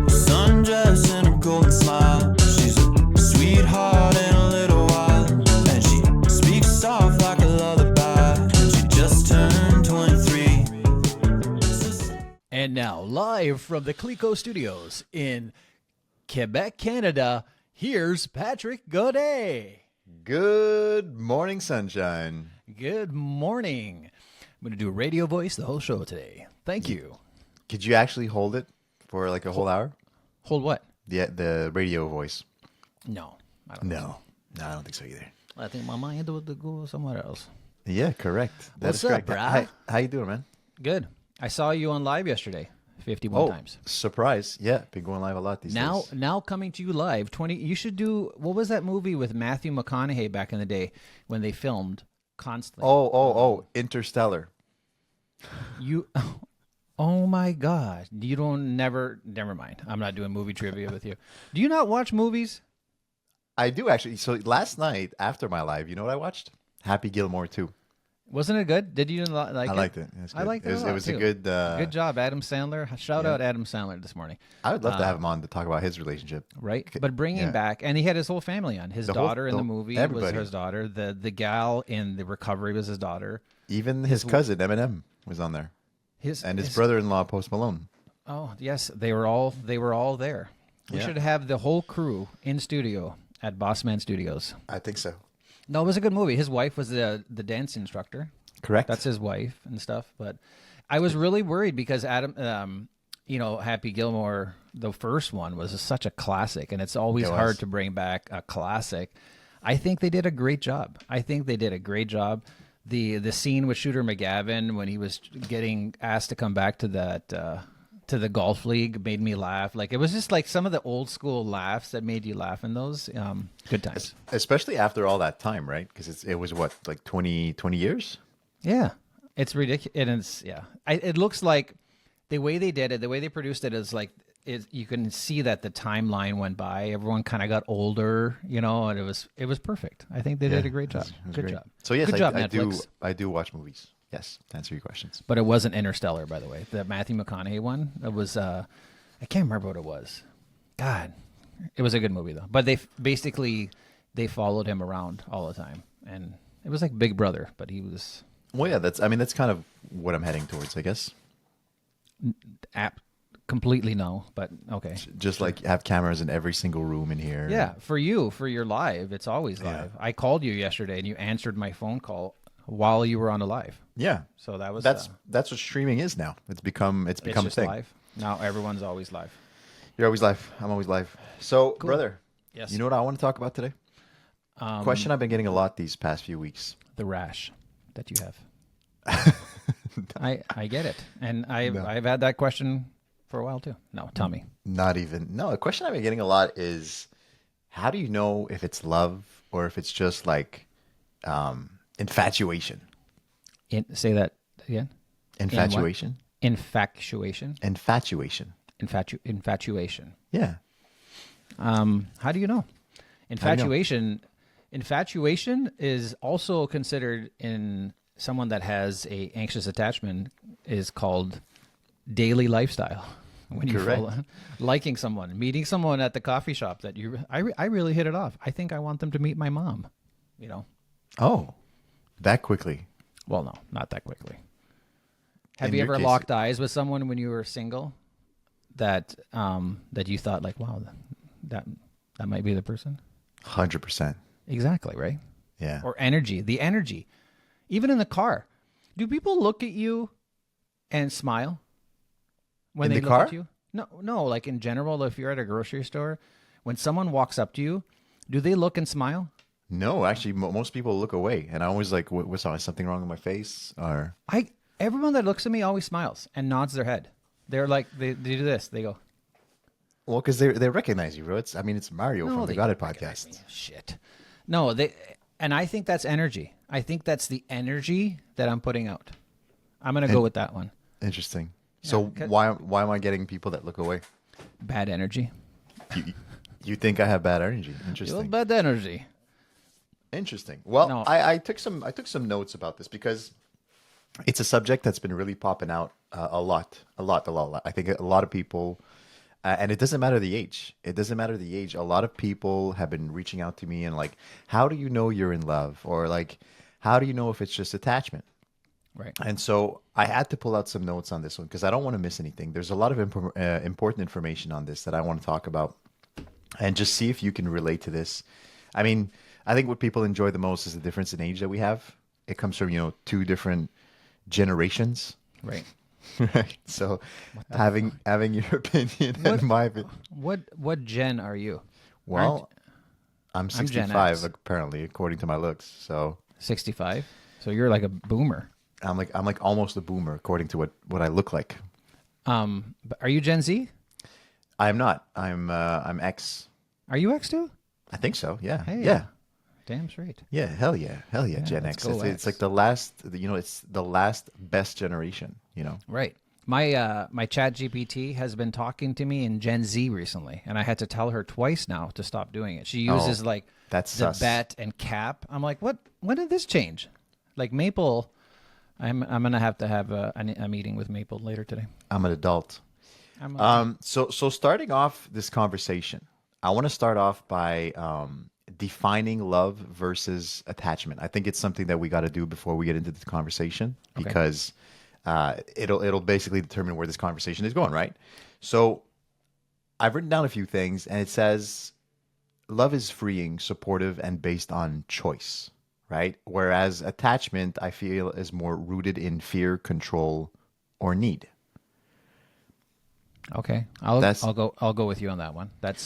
Sundress and a golden smile. She's a sweetheart in a little while, and she speaks soft like a lullaby. And she just turned 23. And now, live from the Clico Studios in Quebec, Canada, here's Patrick Godet. Good morning, sunshine. Good morning. I'm going to do radio voice the whole show today. Thank you. Could you actually hold it for like a whole hour? Hold what? The radio voice. No. I don't think so. No, I don't think so either. I think my mind would go somewhere else. Yeah, correct. What's is up, correct. brah? How you doing, man? Good. I saw you on live yesterday, 51 times. Surprise. Yeah, been going live a lot these days. Now coming to you live, 20. You should do, what was that movie with Matthew McConaughey back in the day when they filmed constantly? Oh, Interstellar. You, oh my God. You don't never mind. I'm not doing movie trivia with you. Do you not watch movies? I do actually. So last night after my live, you know what I watched? Happy Gilmore 2. Wasn't it good? Did you like it? I liked it. It was good. I liked it. It was too. a good. Good job, Adam Sandler. Shout out Adam Sandler this morning. I would love to have him on to talk about his relationship. Right, but bringing back, and he had his whole family on. His daughter in the movie everybody. was his daughter. The gal in the recovery was his daughter. Even his cousin Eminem was on there, his brother-in-law Post Malone. Oh yes, they were all there. We should have the whole crew in studio at Bossman Studios. I think so. No, it was a good movie. His wife was the dance instructor. Correct. That's his wife and stuff. But I was really worried because Adam, Happy Gilmore, the first one was such a classic, and it's always hard to bring back a classic. I think they did a great job. The scene with Shooter McGavin when he was getting asked to come back to that to the golf league made me laugh. Like it was just like some of the old school laughs that made you laugh in those. Good times, especially after all that time, right? Because it was what, like 20 years. Yeah, it's ridiculous. It looks like the way they did it, the way they produced it is like you can see that the timeline went by. Everyone kind of got older, and it was perfect. I think they did a great job. Good job. So yes, good job, Netflix. I do watch movies. Yes, to answer your questions. But it wasn't Interstellar, by the way. The Matthew McConaughey one. It was I can't remember what it was. God, it was a good movie though. But they followed him around all the time, and it was like Big Brother, but he was. Well, yeah, that's kind of what I'm heading towards, I guess. Completely no, but okay. Just like have cameras in every single room in here. Yeah, for your live, it's always live. I called you yesterday, and you answered my phone call while you were on the live. Yeah, so that's what streaming is now. It's become a thing. Live. Now everyone's always live. You're always live. I'm always live. So, cool. Brother, yes, you know what I want to talk about today? Question I've been getting a lot these past few weeks. The rash that you have. I get it, and I've had that question for a while too. No, tell me. Not even. No, a question I've been getting a lot is, how do you know if it's love or if it's just like infatuation? Say that again. Infatuation. Infatuation. Infatuation. Infatuation. Yeah. How do you know? Infatuation. Infatuation is also considered in someone that has a anxious attachment is called daily lifestyle. When you liking someone, meeting someone at the coffee shop that I really hit it off. I think I want them to meet my mom. Oh, that quickly? Well, no, not that quickly. Have you ever locked eyes with someone when you were single that you thought like, wow, that might be the person? 100%. Exactly, right? Yeah. Or the energy. Even in the car. Do people look at you and smile when they look at you? No, like in general, if you're at a grocery store, when someone walks up to you, do they look and smile? No, actually, most people look away, and I always like, what's something wrong with my face? Or everyone that looks at me always smiles and nods their head. They're like they do this. They go. Well, because they recognize you, bro. It's Mario from the Got It podcast. Shit. No, and I think that's energy. I think that's the energy that I'm putting out. I'm gonna go with that one. Interesting. Yeah, so why am I getting people that look away? Bad energy. You think I have bad energy? You have Interesting. bad energy. Interesting. Well, No. I took some notes about this because it's a subject that's been really popping out a lot, a lot, a lot, a lot. I think a lot of people, and it doesn't matter the age. It doesn't matter the age. A lot of people have been reaching out to me and like, how do you know you're in love? Or like, how do you know if it's just attachment? Right. And so I had to pull out some notes on this one because I don't want to miss anything. There's a lot of important information on this that I want to talk about and just see if you can relate to this. I mean, I think what people enjoy the most is the difference in age that we have. It comes from, two different generations. Right. Right. So having your opinion and my opinion. What gen are you? Well, I'm I'm Gen 65 X. apparently, according to my looks. So 65. So you're like a boomer. I'm like almost a boomer according to what I look like. But are you Gen Z? I'm not. I'm X. Are you X too? I think so. Yeah. Hey. Yeah. Damn straight. Yeah. Hell yeah. Hell yeah. Gen let's X. go It's X. like the last. It's the last best generation. Right. My Chat GPT has been talking to me in Gen Z recently, and I had to tell her twice now to stop doing it. She uses like that's the sus. bet and cap. I'm like, what? When did this change? Like Maple, I'm gonna have to have a meeting with Maple later today. I'm an adult. I'm So starting off this conversation, I want to start off by defining love versus attachment. I think it's something that we got to do before we get into the conversation because it'll basically determine where this conversation is going, right? So I've written down a few things, and it says love is freeing, supportive, and based on choice, right? Whereas attachment, I feel, is more rooted in fear, control, or need. okay. I'll go with you on that one. That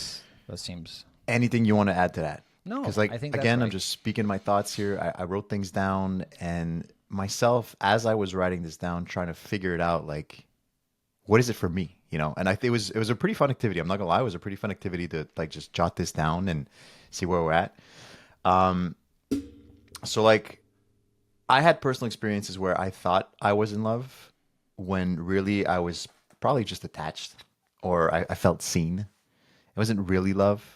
seems Anything you want to add to that? No, Because I think that's again, I'm right. just speaking my thoughts here. I wrote things down, and myself, as I was writing this down, trying to figure it out, like, what is it for me? And I think it was a pretty fun activity. I'm not gonna lie, it was a pretty fun activity to like just jot this down and see where we're at. So like, I had personal experiences where I thought I was in love when really I was probably just attached, or I felt seen. It wasn't really love.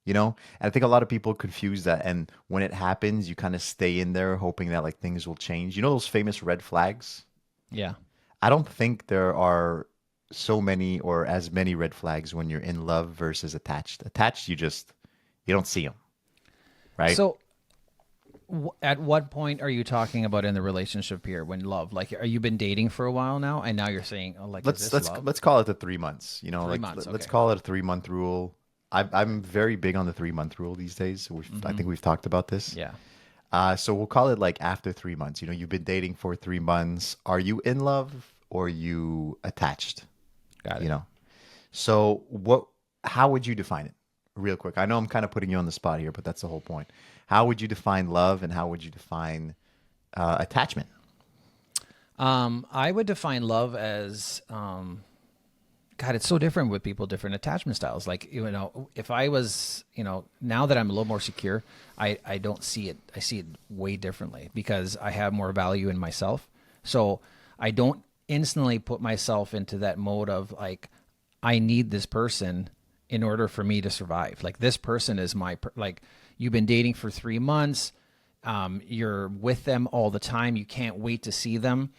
And I think a lot of people confuse that. And when it happens, you kind of stay in there hoping that like things will change. You know those famous red flags? yeah. I don't think there are so many or as many red flags when you're in love versus attached. Attached, you don't see them, right? So, at what point are you talking about in the relationship here when love? Like, are you been dating for a while now, and now you're saying, "Oh, like, is this love?" let's call it the 3 months. months, Let's okay. call it a 3 month rule. I'm very big on the 3 month rule these days. I think we've talked about this. Yeah. So we'll call it like after 3 months. You've been dating for 3 months. Are you in love or are you attached? Got it. So how would you define it? Real quick. I know I'm kind of putting you on the spot here, but that's the whole point. How would you define love and how would you define attachment? I would define love as, God, it's so different with people, different attachment styles. Like, if I was, now that I'm a little more secure, I don't see it. I see it way differently because I have more value in myself. So I don't instantly put myself into that mode of like, I need this person in order for me to survive. Like, this person is like, you've been dating for 3 months. You're with them all the time. You can't wait to see them.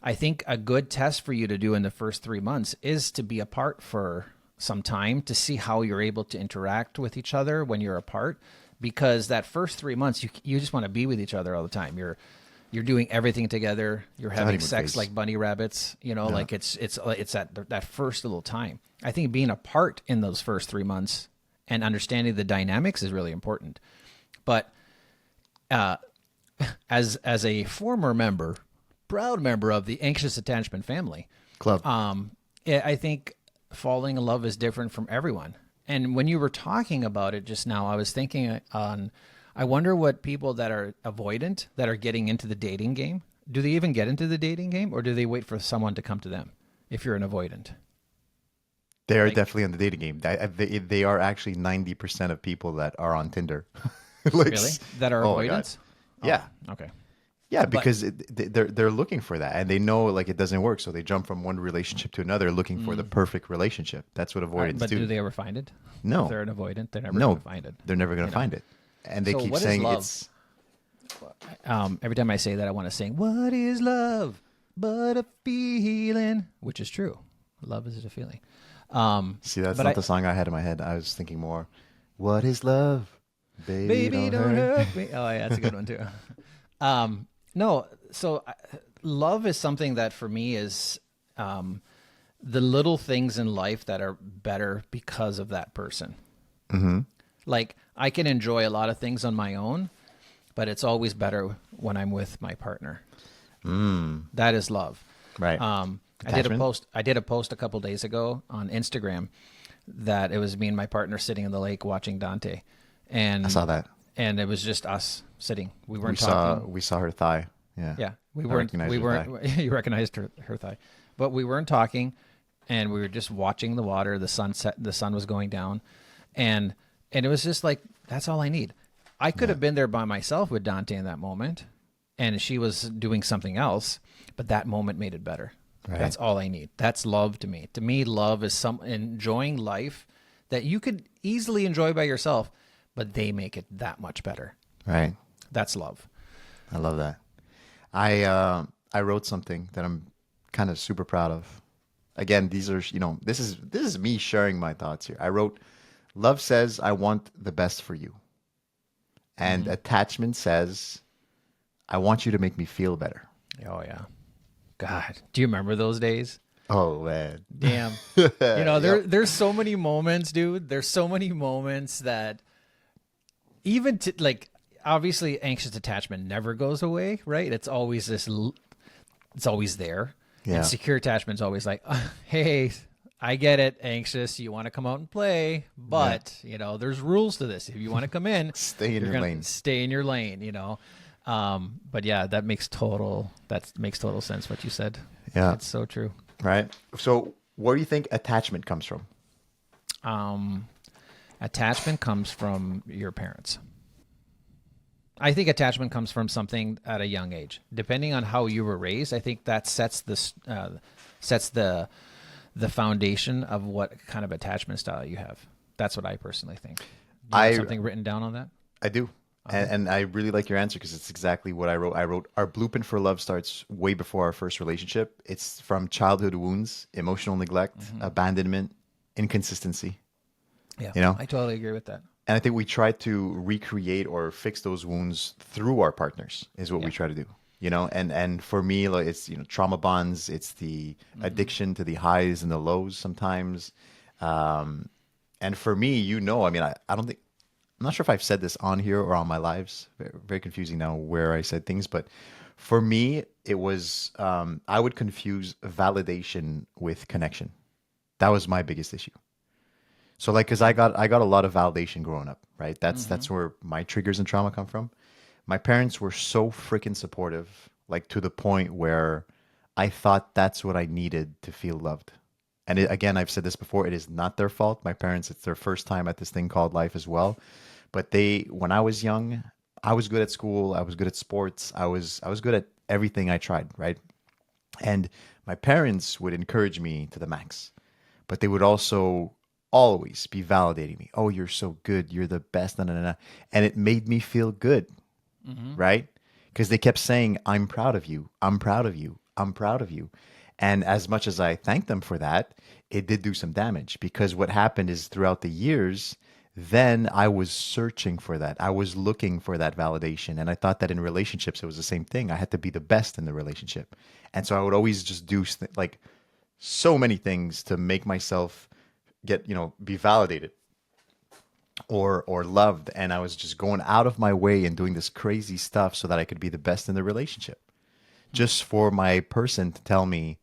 I think a good test for you to do in the first 3 months is to be apart for some time to see how you're able to interact with each other when you're apart. Because that first 3 months, you just want to be with each other all the time. You're doing everything together. You're having honeymoon sex phase. like bunny rabbits. Like it's that first little time. I think being apart in those first 3 months and understanding the dynamics is really important. But as a former member, proud member of the anxious attachment family Club. I think falling in love is different from everyone. And when you were talking about it just now, I was thinking I wonder what people that are avoidant, that are getting into the dating game, do they even get into the dating game or do they wait for someone to come to them if you're an avoidant? They are definitely on the dating game. They are actually 90% of people that are on Tinder. Like, Really? That are oh my God. avoidants? Yeah. Okay. Yeah, because they're looking for that, and they know like it doesn't work, so they jump from one relationship to another, looking for the perfect relationship. That's what avoidance But do. do they ever find it? No. If they're an avoidant, they're never No, going to find it. they're never going to You know? find it, and they So keep what is saying love? it's. Every time I say that, I want to sing, "What is love but a feeling?" Which is true. Love is a feeling. See, that's but not the song I had in my head. I was thinking more, "What is love, baby? Baby, don't don't hurt." hurt me. Oh, yeah, that's a good one too. No, so love is something that for me is the little things in life that are better because of that person. Mm-hmm. Like I can enjoy a lot of things on my own, but it's always better when I'm with my partner. That is love. Right. I did a post a couple days ago on Instagram that it was me and my partner sitting in the lake watching Dante, and I saw that. and it was just us sitting. We weren't talking. We saw her thigh. Yeah. Yeah, we I weren't. recognized We her weren't. You recognized her thigh, but we weren't talking, and we were just watching the water. The sunset. The sun was going down, and it was just like that's all I need. I could have been there by myself with Dante in that moment, and she was doing something else, but that moment made it better. Right. That's all I need. That's love to me. To me, love is some enjoying life that you could easily enjoy by yourself, but they make it that much better. Right. That's love. I love that. I wrote something that I'm kind of super proud of. Again, these are this is me sharing my thoughts here. I wrote, "Love says I want the best for you," and attachment says, "I want you to make me feel better." Oh yeah. God, do you remember those days? Oh man, Damn. There's so many moments, dude. There's so many moments that even like obviously anxious attachment never goes away, right? It's always it's always there. Yeah. And secure attachment's always like, hey, I get it, anxious. You want to come out and play, but there's rules to this. If you want to come in, Stay in your lane. Stay in your lane. But yeah, that makes total sense what you said. Yeah. It's so true. Right. So, where do you think attachment comes from? Attachment comes from your parents. I think attachment comes from something at a young age. Depending on how you were raised, I think that sets the foundation of what kind of attachment style you have. That's what I personally think. Do you have something written down on that? I do. And I really like your answer because it's exactly what I wrote. I wrote, our blueprint for love starts way before our first relationship. It's from childhood wounds, emotional neglect, abandonment, inconsistency. Yeah, I totally agree with that. And I think we try to recreate or fix those wounds through our partners is what we try to do. And for me, like it's trauma bonds, it's the addiction to the highs and the lows sometimes. And for me, I mean, I don't think, I'm not sure if I've said this on here or on my lives. Very, very confusing now where I said things, but for me, it was I would confuse validation with connection. That was my biggest issue. So like, cause I got a lot of validation growing up, right? That's where my triggers and trauma come from. My parents were so freaking supportive, like to the point where I thought that's what I needed to feel loved. And again, I've said this before, it is not their fault. My parents, it's their first time at this thing called life as well. But when I was young, I was good at school. I was good at sports. I was good at everything I tried, right? And my parents would encourage me to the max, but they would also always be validating me. Oh, you're so good. You're the best. Nah, nah, nah. And it made me feel good, right? Because they kept saying, I'm proud of you. I'm proud of you. I'm proud of you. And as much as I thanked them for that, it did do some damage because what happened is throughout the years, then I was searching for that. I was looking for that validation. And I thought that in relationships, it was the same thing. I had to be the best in the relationship. And so I would always just do like so many things to make myself be validated or loved. And I was just going out of my way and doing this crazy stuff so that I could be the best in the relationship. Just for my person to tell me,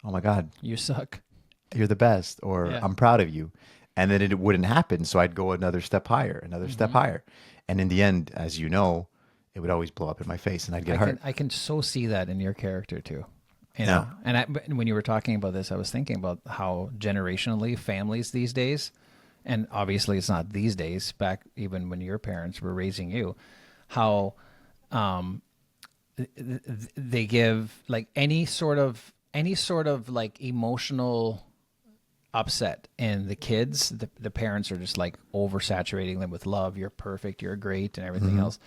oh my God, you suck. You're the best, or I'm proud of you. And then it wouldn't happen. So I'd go another step higher, step higher. And in the end, as you know, it would always blow up in my face and I'd get hurt. I can so see that in your character too. And when you were talking about this, I was thinking about how generationally families these days, and obviously it's not these days, back even when your parents were raising you, how they give like any sort of like emotional upset, and the kids, the parents are just like oversaturating them with love. You're perfect, you're great, and everything else.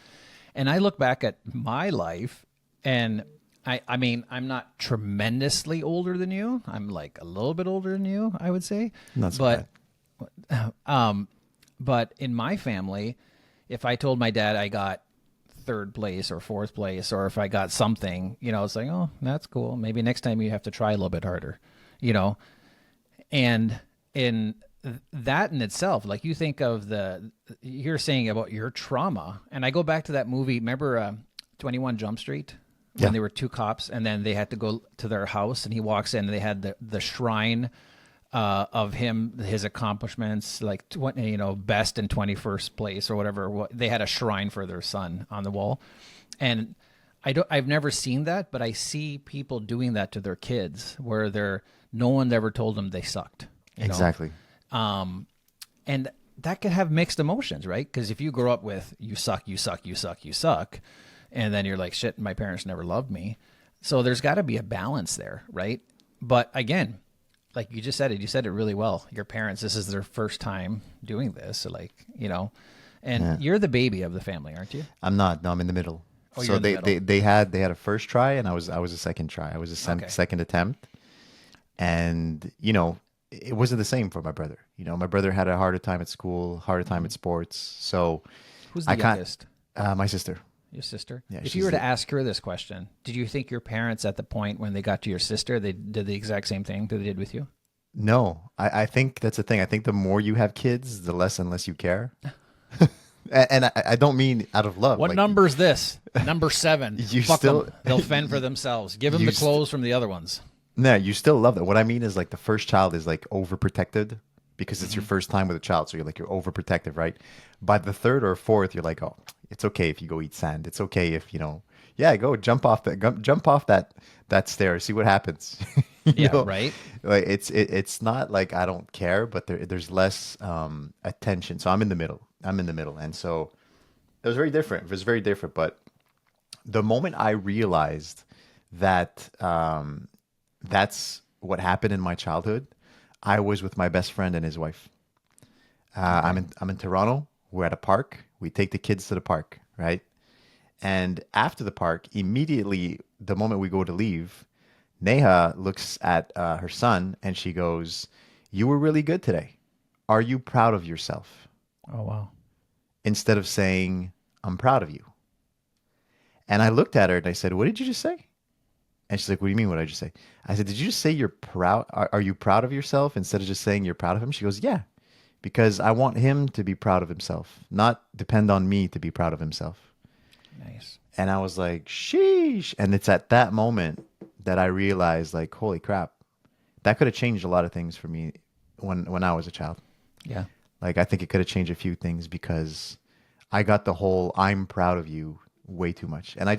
And I look back at my life, and I mean, I'm not tremendously older than you. I'm like a little bit older than you, I would say. Not so but bad. but in my family, if I told my dad I got third place or fourth place, or if I got something, it's like, oh, that's cool. Maybe next time you have to try a little bit harder, And in that in itself, like you think of you're saying about your trauma, and I go back to that movie. Remember 21 Jump Street? When Yeah. there were two cops, and then they had to go to their house, and he walks in, and they had the shrine of his accomplishments, like best and 21st place or whatever. They had a shrine for their son on the wall, and I've never seen that, but I see people doing that to their kids, where no one ever told them they sucked. Exactly. And that could have mixed emotions, right? Because if you grow up with you suck, you suck, you suck, you suck, and then you're like, shit, my parents never loved me. So there's got to be a balance there, right? But again, like you just said it, you said it really well. Your parents, this is their first time doing this. So and you're the baby of the family, aren't you? I'm not. No, I'm in the middle. Oh, So you're in the middle. they had a first try, and I was a second try. I was a Okay. second attempt, and it wasn't the same for my brother. My brother had a harder time at school, harder time at sports. So Who's the I can't. youngest? My sister. Your sister? Yeah, If she's you were to the- ask her this question, did you think your parents at the point when they got to your sister, they did the exact same thing that they did with you? No, I think that's the thing. I think the more you have kids, the less and less you care. And I don't mean out of love. What like, number's this? Number 7. You Fuck still- them. They'll fend for themselves. Give them You the clothes from the other ones. No, you still love that. What I mean is like the first child is like overprotected because it's your first time with a child. So you're overprotective, right? By the third or fourth, you're like, oh, it's okay if you go eat sand. It's okay if, go jump off that stair, see what happens. You Yeah, know? right? Like it's not like I don't care, but there's less attention. So I'm in the middle. And so it was very different. It was very different. But the moment I realized that that's what happened in my childhood, I was with my best friend and his wife. I'm in Toronto. We're at a park. We take the kids to the park, right? And after the park, immediately the moment we go to leave, Neha looks at her son and she goes, "You were really good today. Are you proud of yourself?" Oh, wow. Instead of saying, "I'm proud of you." And I looked at her and I said, "What did you just say?" And she's like, "What do you mean, what did I just say?" I said, "Did you just say you're proud? Are you proud of yourself?" Instead of just saying you're proud of him. She goes, "Yeah, because I want him to be proud of himself, not depend on me to be proud of himself." Nice. And I was like, sheesh. And it's at that moment that I realized, like, holy crap, that could have changed a lot of things for me when I was a child. Yeah. Like, I think it could have changed a few things because I got the whole "I'm proud of you" way too much. And I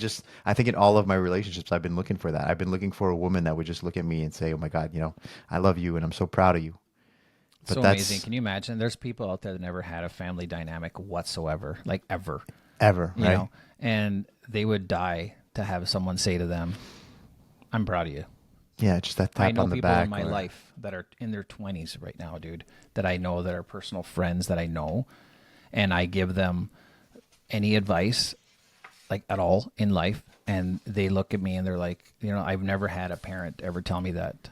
think in all of my relationships, I've been looking for that. I've been looking for a woman that would just look at me and say, "Oh my God, I love you and I'm so proud of you." But So that's amazing. Can you imagine? There's people out there that never had a family dynamic whatsoever, like ever. ever, You right? know, and they would die to have someone say to them, "I'm proud of you." Yeah, just that I tap know on the people back. in my or- life that are in their 20s right now, dude, that I know that are personal friends that I know, and I give them any advice, like at all in life, and they look at me and they're like, I've never had a parent ever tell me that.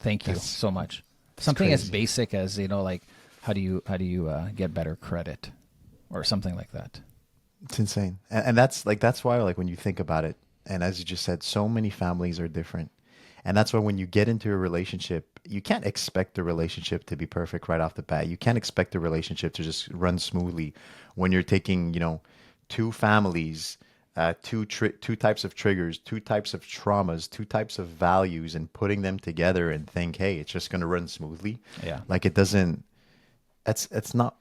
Thank you so much. Something as crazy. basic as like, how do you get better credit, or something like that. It's insane. And that's why, like, when you think about it, and as you just said, so many families are different. And that's why when you get into a relationship, you can't expect the relationship to be perfect right off the bat. You can't expect the relationship to just run smoothly when you're taking, two families, two types of triggers, two types of traumas, two types of values, and putting them together and think, hey, it's just going to run smoothly. Yeah. Like, it doesn't. That's not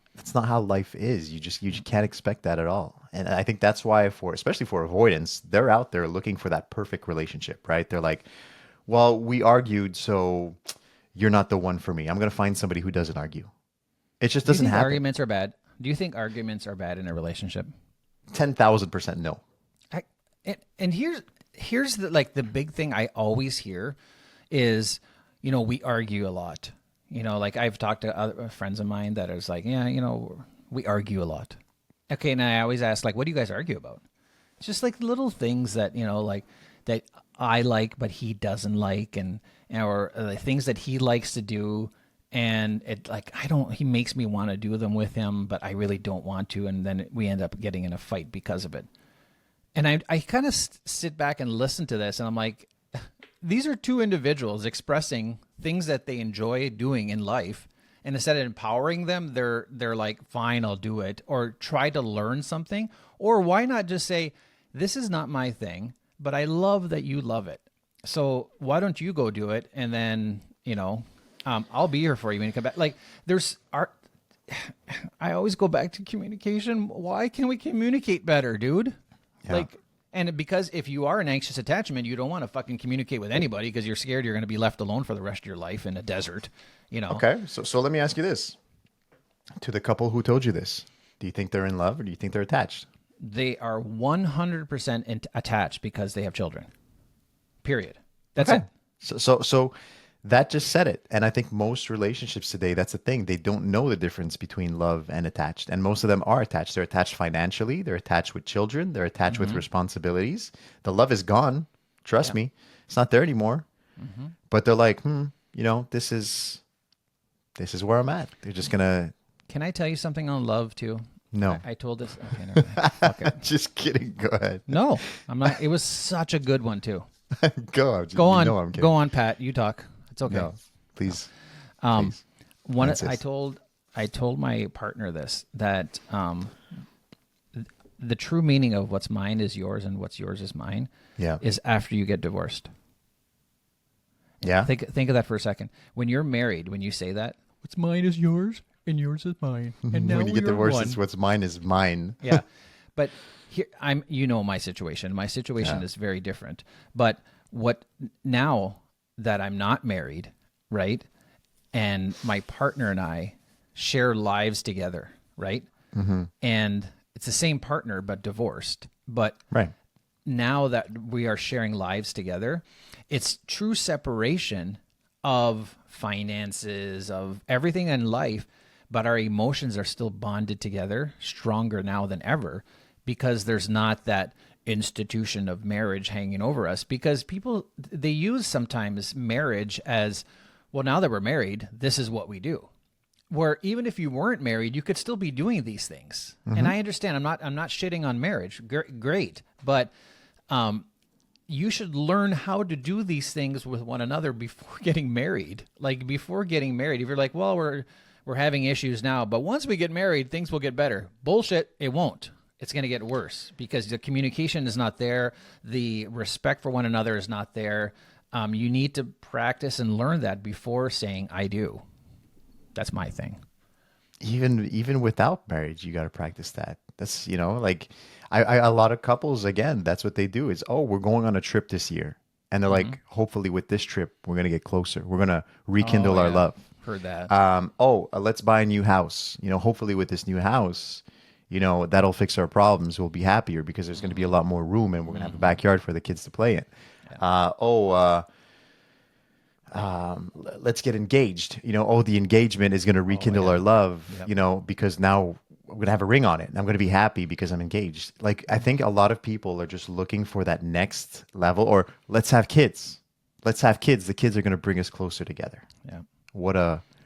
how life is. You just can't expect that at all. And I think that's why, especially for avoidance, they're out there looking for that perfect relationship, right? They're like, well, we argued, so you're not the one for me. I'm going to find somebody who doesn't argue. It just Do you doesn't think happen. arguments are bad? Do you think arguments are bad in a relationship? 10,000% no. And here's here's the big thing I always hear is, we argue a lot. Like I've talked to other friends of mine that is like, yeah, we argue a lot. Okay, and I always ask, like, what do you guys argue about? It's just like little things that, like that I like, but he doesn't like, or the things that he likes to do. And he makes me want to do them with him, but I really don't want to. And then we end up getting in a fight because of it. And I kind of sit back and listen to this, and I'm like, these are two individuals expressing things that they enjoy doing in life. And instead of empowering them, they're like, fine, I'll do it, or try to learn something. Or why not just say, this is not my thing, but I love that you love it. So why don't you go do it? And then, I'll be here for you when you come back. Like I always go back to communication. Why can't we communicate better, dude? Yeah. And because if you are an anxious attachment, you don't want to fucking communicate with anybody because you're scared you're going to be left alone for the rest of your life in a desert, Okay. So let me ask you this. To the couple who told you this, do you think they're in love or do you think they're attached? They are 100% attached because they have children. Period. That's okay. it. So that just said it. And I think most relationships today, that's the thing. They don't know the difference between love and attached. And most of them are attached. They're attached financially. They're attached with children. They're attached with responsibilities. The love is gone. Trust me. It's not there anymore. Mm-hmm. But they're like, this is where I'm at. They're just going to. Can I tell you something on love too? No. I told this. Okay, never mind. Okay. Just kidding. Go ahead. No, I'm not. It was such a good one too. Go on. I'm kidding. Go on, Pat. You talk. It's okay. No, please. Please. I told my partner this, that the true meaning of what's mine is yours and what's yours is mine. Yeah. Is after you get divorced. Yeah. Think of that for a second. When you're married, when you say that, what's mine is yours and yours is mine. And now when you get divorced, one. it's what's mine is mine. Yeah. But here my situation. My situation is very different. But now that I'm not married, right? And my partner and I share lives together, right? Mm-hmm. And it's the same partner, but divorced. But right. Now that we are sharing lives together, it's true separation of finances, of everything in life, but our emotions are still bonded together, stronger now than ever, because there's not that institution of marriage hanging over us. Because people, they use sometimes marriage as, well, now that we're married, this is what we do. Where even if you weren't married, you could still be doing these things. Mm-hmm. And I understand, I'm not shitting on marriage. Great. But you should learn how to do these things with one another before getting married. Like before getting married, if you're like, well, we're having issues now, but once we get married, things will get better. Bullshit. It won't. It's going to get worse because the communication is not there. The respect for one another is not there. You need to practice and learn that before saying, I do. That's my thing. Even without marriage, you got to practice that. That's, like a lot of couples, again, that's what they do is, we're going on a trip this year. And they're like, hopefully with this trip, we're going to get closer. We're going to rekindle our love. Heard that. Let's buy a new house. Hopefully with this new house, that'll fix our problems. We'll be happier because there's going to be a lot more room and we're going to have a backyard for the kids to play in. Yeah. Let's get engaged. The engagement is going to rekindle our love, because now I'm going to have a ring on it and I'm going to be happy because I'm engaged. Like, I think a lot of people are just looking for that next level, or let's have kids. Let's have kids. The kids are going to bring us closer together. Yeah.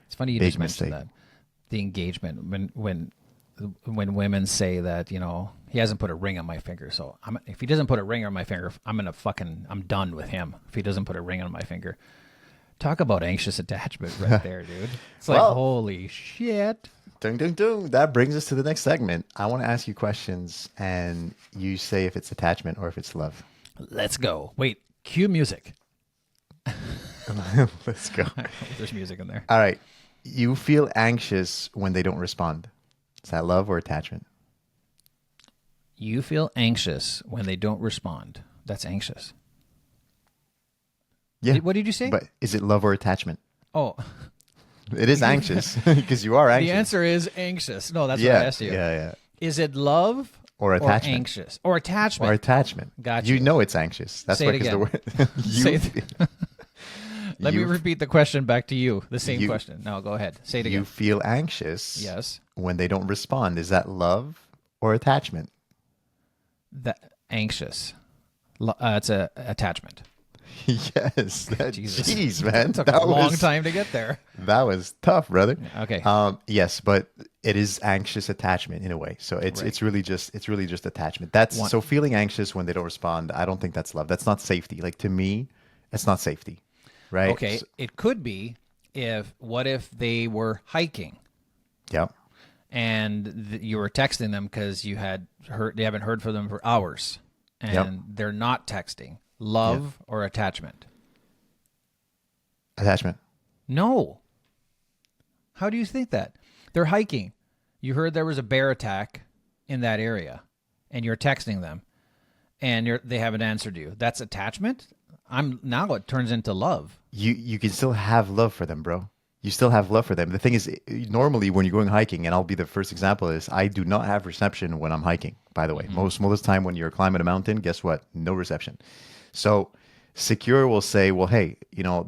It's funny you big just mentioned mistake. that. The engagement, when women say that, he hasn't put a ring on my finger. So if he doesn't put a ring on my finger, I'm done with him. If he doesn't put a ring on my finger. Talk about anxious attachment right there, dude. It's like, holy shit. Ding, ding, ding. That brings us to the next segment. I want to ask you questions, and you say if it's attachment or if it's love. Let's go. Wait, cue music. Let's go. There's music in there. All right. You feel anxious when they don't respond. Is that love or attachment? You feel anxious when they don't respond. That's anxious. Yeah. What did you say? But is it love or attachment? Oh. It is anxious because you are anxious. The answer is anxious. No, that's what I asked you. Yeah. Is it love or Or attachment. anxious. Or attachment. Or attachment. Got You you. know it's anxious. That's Say why it because the again. word you Say it- feel- Let me you- repeat the question back to you. The same you- question. No, go ahead. Say it you again. feel anxious Yes. when they don't respond. Is that love or attachment? That anxious. It's a attachment. Yes. Jesus. Jeez, man. It took a long time to get there. That was tough, brother. Okay. Yes, but it is anxious attachment in a way. So it's really just attachment. That's so feeling anxious when they don't respond. I don't think that's love. That's not safety. Like to me, it's not safety, right? Okay. It could be what if they were hiking Yeah. and you were texting them because you haven't heard from them for hours and Yep. they're not texting. Love or attachment? Attachment. No. How do you think that? They're hiking. You heard there was a bear attack in that area, and you're texting them, and they haven't answered you. That's attachment? Now it turns into love. You can still have love for them, bro. You still have love for them. The thing is, normally when you're going hiking, and I'll be the first example of this, I do not have reception when I'm hiking, by the way. Most of the time when you're climbing a mountain, guess what? No reception. So Secure will say, well, hey,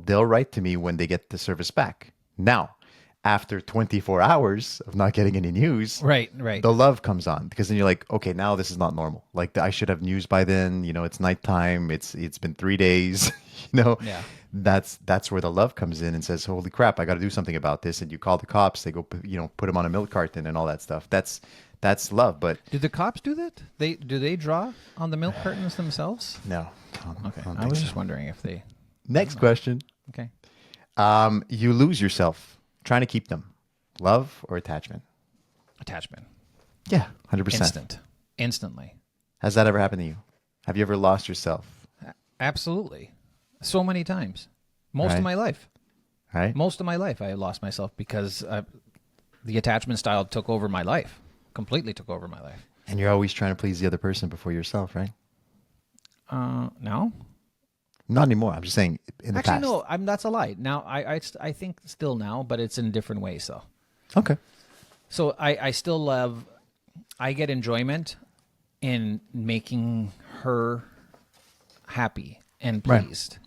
they'll write to me when they get the service back. Now, after 24 hours of not getting any news, Right. the love comes on because then you're like, okay, now this is not normal. Like I should have news by then. It's nighttime. It's been 3 days. Yeah. That's where the love comes in and says, holy crap, I got to do something about this. And you call the cops. They go, put them on a milk carton and all that stuff. That's love. But Do the cops do that? Do they draw on the milk cartons themselves? no. Okay. I was just wondering if they. Next question. Okay. You lose yourself trying to keep them. Love or attachment? Attachment. Yeah, 100%. Instantly. Has that ever happened to you? Have you ever lost yourself? Absolutely. So many times. Most Right. of my life. Right? Most of my life, I lost myself because the attachment style took over my life. Completely took over my life. And you're always trying to please the other person before yourself, right? No. Not anymore. I'm just saying in the Actually, past. no. That's a lie. Now, I think still now, but it's in different ways, though. Okay. So I still love. I get enjoyment in making her happy and Right. pleased.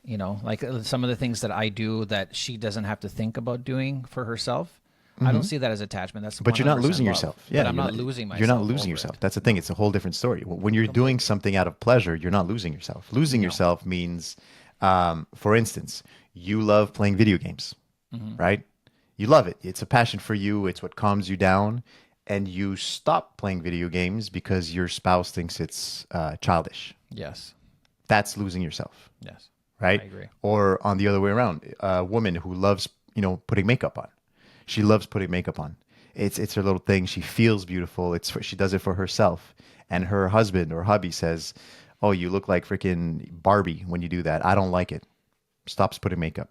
Like some of the things that I do that she doesn't have to think about doing for herself. I don't see that as attachment. That's But you're not 100% losing love. yourself. But I'm not losing myself. You're not losing over yourself. it. That's the thing. It's a whole different story. When you're doing something out of pleasure, you're not losing yourself. Losing yourself means, for instance, you love playing video games, right? You love it. It's a passion for you. It's what calms you down. And you stop playing video games because your spouse thinks it's childish. Yes. That's losing yourself, Yes. right? I agree. Or on the other way around, a woman who loves, putting makeup on. She loves putting makeup on. It's her little thing. She feels beautiful. She does it for herself. And her husband or hubby says, "Oh, you look like freaking Barbie when you do that. I don't like it." Stops putting makeup.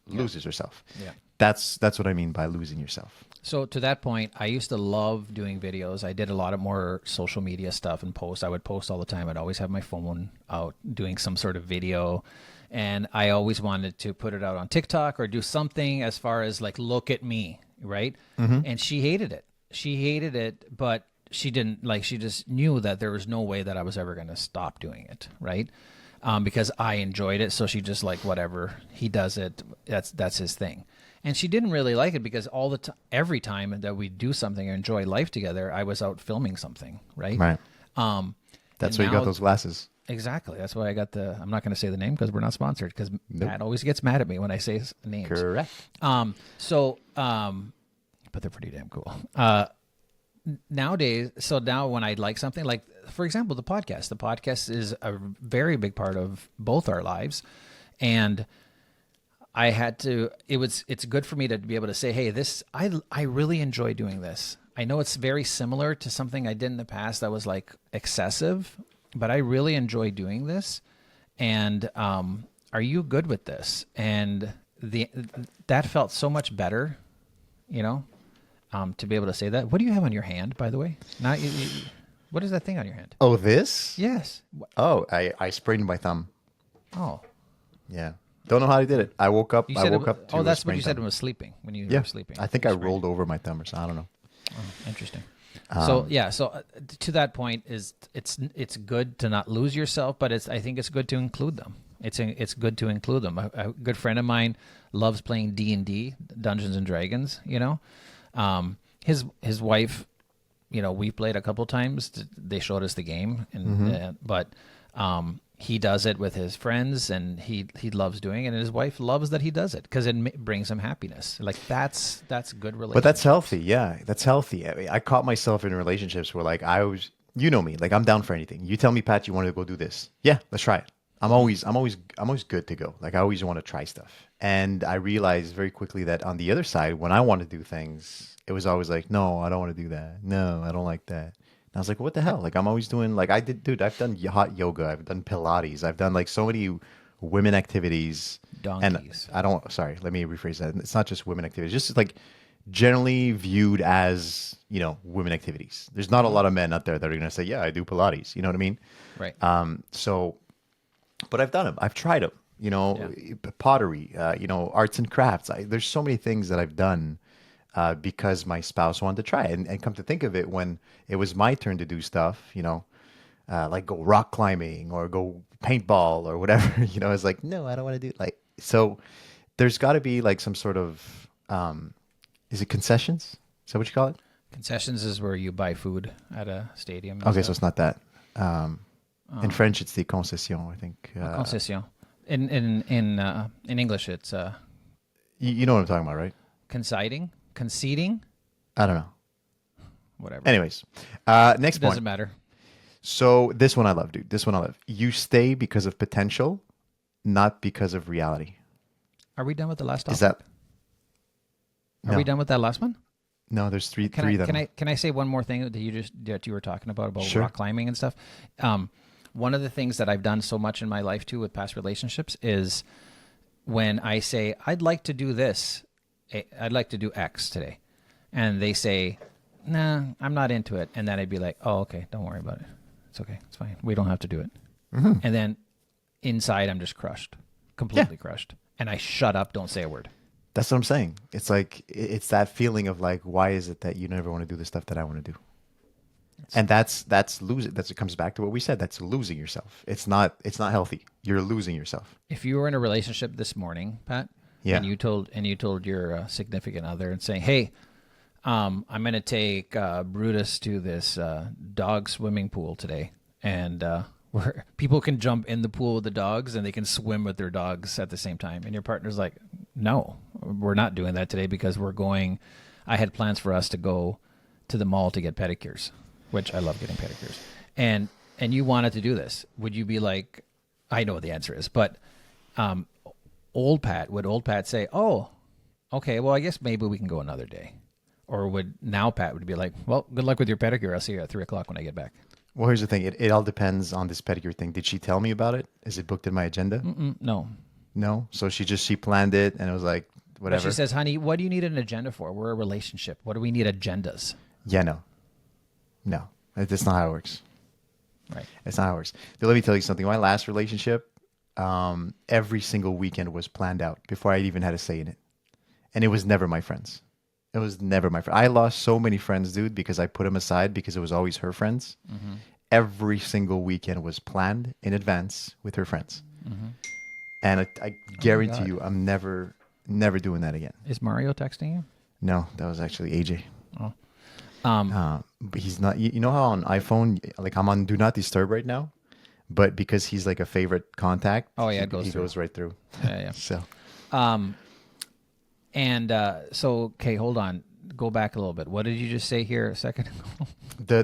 Loses herself. Yeah. That's what I mean by losing yourself. So to that point, I used to love doing videos. I did a lot of more social media stuff and posts. I would post all the time. I'd always have my phone out doing some sort of video. And I always wanted to put it out on TikTok or do something as far as like, look at me, right? And she hated it. She hated it, but she didn't she just knew that there was no way that I was ever going to stop doing it, right? Because I enjoyed it. So she just like, whatever, he does it. That's his thing. And she didn't really like it because every time that we do something or enjoy life together, I was out filming something, right? Right. and That's why you got now- those glasses. Exactly. That's why I got I'm not going to say the name because we're not sponsored because Matt always gets mad at me when I say names. Correct. But they're pretty damn cool. Nowadays, so now when I like something, like for example, the podcast is a very big part of both our lives. And I had to, it's good for me to be able to say, hey, I really enjoy doing this. I know it's very similar to something I did in the past that was like excessive, but I really enjoy doing this. And are you good with this? And that felt so much better, to be able to say that. What do you have on your hand, by the way? What is that thing on your hand? Oh, this? Yes. Oh, I sprained my thumb. Oh, Yeah. Don't know how I did it. I woke up. you I said woke up to that's what sprained you said thumb. when was sleeping. When you Yeah. were sleeping. I think I You sprained rolled over my thumb or something. I don't know. it. Oh, interesting. So to that point is it's good to not lose yourself, but I think it's good to include them. It's good to include them. A good friend of mine loves playing D&D, Dungeons and Dragons. His wife, we played a couple times. They showed us the game, but he does it with his friends, and he loves doing it, and his wife loves that he does it because it brings him happiness. Like that's good relationship. But that's healthy. Yeah, that's healthy. I mean, I caught myself in relationships where like I was, me, like I'm down for anything. You tell me, Pat, you want to go do this? Yeah, let's try it. I'm always good to go. Like I always want to try stuff. And I realized very quickly that on the other side, when I want to do things, it was always like, no, I don't want to do that. No, I don't like that. And I was like, what the hell? Like I'm always doing like I've done hot yoga, I've done Pilates, I've done like so many women activities. Donkeys. And let me rephrase that. It's not just women activities, just like generally viewed as, women activities. There's not a lot of men out there that are going to say, yeah, I do Pilates. You know what I mean? Right. But I've done them. I've tried them. Pottery, arts and crafts. There's so many things that I've done because my spouse wanted to try it. And come to think of it, when it was my turn to do stuff, like go rock climbing or go paintball or whatever, it's like, no, I don't want to do it. Like, so there's got to be like some sort of, is it concessions? Is that what you call it? Concessions is where you buy food at a stadium. Okay, so it's not that. In French, it's the concession, I think. Concession. In English, it's you know what I'm talking about, right? conceding. I don't know. Whatever. Anyways, next point. Doesn't matter. So this one I love, dude. This one I love. You stay because of potential, not because of reality. Are we done with the last topic? Is that? Are we done with that last one? No, there's three. Can I say one more thing that you were talking about Sure. rock climbing and stuff? One of the things that I've done so much in my life too with past relationships is when I say I'd like to do this, I'd like to do X today, and they say, "Nah, I'm not into it," and then I'd be like, "Oh, okay, don't worry about it. It's okay, it's fine. We don't have to do it." Mm-hmm. And then inside, I'm just crushed, completely crushed, and I shut up, don't say a word. That's what I'm saying. It's like it's that feeling of like, why is it that you never want to do the stuff that I want to do? And that's losing. It comes back to what we said. That's losing yourself. It's not healthy. You're losing yourself. If you were in a relationship this morning, Pat, and you told your significant other and saying, "Hey, I'm going to take Brutus to this dog swimming pool today, and where people can jump in the pool with the dogs and they can swim with their dogs at the same time," and your partner's like, "No, we're not doing that today because I had plans for us to go to the mall to get pedicures." Which I love getting pedicures, and you wanted to do this. Would you be like, I know what the answer is, but would old Pat say, "Oh, okay, well, I guess maybe we can go another day," or would Pat be like, "Well, good luck with your pedicure. I'll see you at 3:00 when I get back." Well, here's the thing. It all depends on this pedicure thing. Did she tell me about it? Is it booked in my agenda? No. No. So she planned it, and it was like whatever. But she says, "Honey, what do you need an agenda for? We're a relationship. What do we need agendas?" Yeah, no, that's not how it works. Right. It's not how it works. But let me tell you something. My last relationship, every single weekend was planned out before I even had a say in it. And it was never my friends. It was never my friend. I lost so many friends, dude, because I put them aside because it was always her friends. Mm-hmm. Every single weekend was planned in advance with her friends. Mm-hmm. And I guarantee you, I'm never doing that again. Is Mario texting you? No, that was actually AJ. Oh. But he's not. You know how on iPhone, like I'm on Do Not Disturb right now, but because he's like a favorite contact, it goes right through. Yeah. So, okay, hold on. Go back a little bit. What did you just say here a second ago?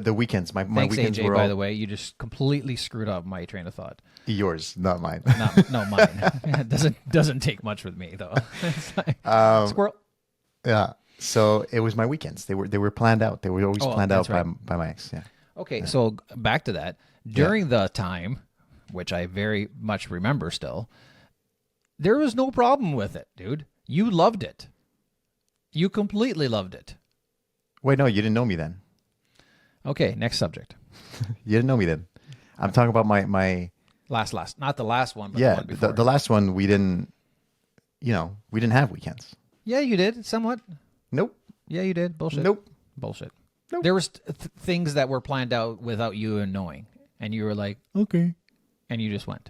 The weekends. My Thanks, weekends AJ, were by the way. You just completely screwed up my train of thought. Yours, not mine. No, mine. It doesn't take much with me though. It's like, squirrel. Yeah. So it was my weekends. They were planned out. They were always planned out right. by my ex. Yeah. Okay, so back to that. During the time, which I very much remember still, there was no problem with it, dude. You loved it. You completely loved it. Wait, no, you didn't know me then. Okay, next subject. You didn't know me then. I'm talking about my last, not the last one, but the one before. The last one we didn't have weekends. Yeah, you did somewhat. Nope. Yeah, you did. Bullshit. Nope. Bullshit. There was things that were planned out without you and knowing, and you were like, Okay. and you just went.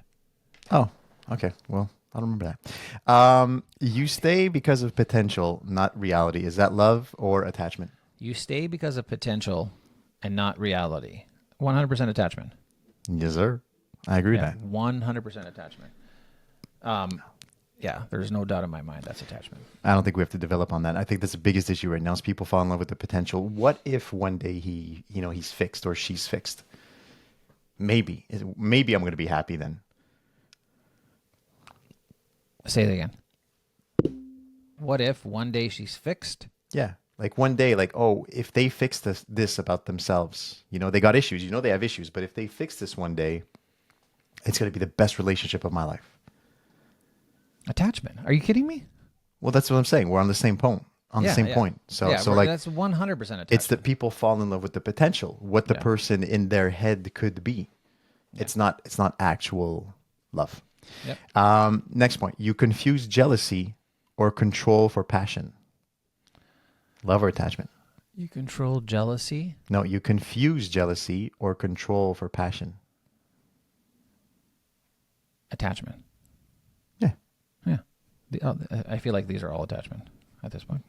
Oh, okay. Well, I don't remember that. You stay because of potential, not reality. Is that love or attachment? You stay because of potential and not reality. 100% attachment. Yes, sir. I agree Yeah, with that. 100% attachment. Yeah, there's no doubt in my mind that's attachment. I don't think we have to develop on that. I think that's the biggest issue right now is people fall in love with the potential. What if one day he's fixed or she's fixed? Maybe I'm going to be happy then. Say it again. What if one day she's fixed? Yeah. Like one day, like, oh, if they fix this about themselves, they got issues, they have issues, but if they fix this one day, it's going to be the best relationship of my life. Attachment. Are you kidding me? Well, that's what I'm saying. We're on the same point. So like that's 100% attachment. it's that people fall in love with the potential, what the person in their head could be. Yeah. It's not actual love. Yep. Next point. You confuse jealousy or control for passion. Love or attachment? You control jealousy? No, you confuse jealousy or control for passion. Attachment. Yeah. Yeah. I feel like these are all attachment at this point.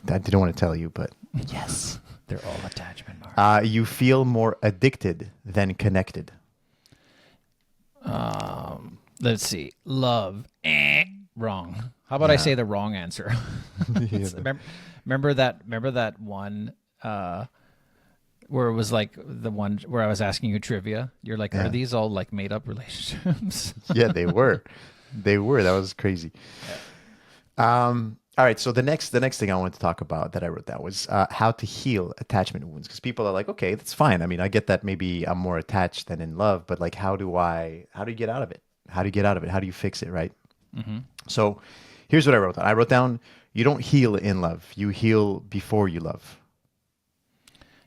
I didn't want to tell you, but yes, they're all attachment. Mark. You feel more addicted than connected. Let's see. Love. Wrong. How about I say the wrong answer? Remember that one where it was like the one where I was asking you trivia? You're like, are these all like made up relationships? Yeah, they were. They were. That was crazy. Yeah. All right. So the next thing I wanted to talk about that I wrote down was how to heal attachment wounds. Because people are like, okay, that's fine. I mean, I get that maybe I'm more attached than in love, but like, how do you get out of it? How do you get out of it? How do you fix it? Right. Mm-hmm. So here's what I wrote down. I wrote down, you don't heal in love. You heal before you love.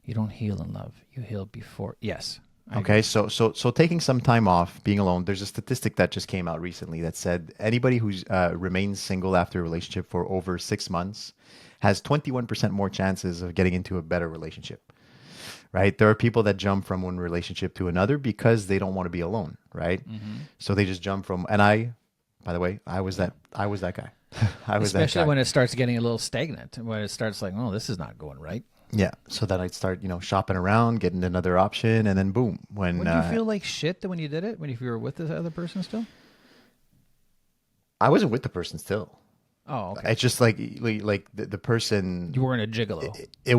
You don't heal in love. You heal before. Yes. Okay, so taking some time off, being alone. There's a statistic that just came out recently that said anybody who's remains single after a relationship for over 6 months has 21% more chances of getting into a better relationship. Right? There are people that jump from one relationship to another because they don't want to be alone. Right? Mm-hmm. So they just jump from. And by the way, I was that guy. I was Especially that guy. when it starts getting a little stagnant, when it starts like, oh, this is not going right. Yeah. So then I'd start, shopping around, getting another option, and then boom. Would you feel like shit when you did it? When if you were with this other person still? I wasn't with the person still. Oh, okay. It's just like the person. You weren't a gigolo. It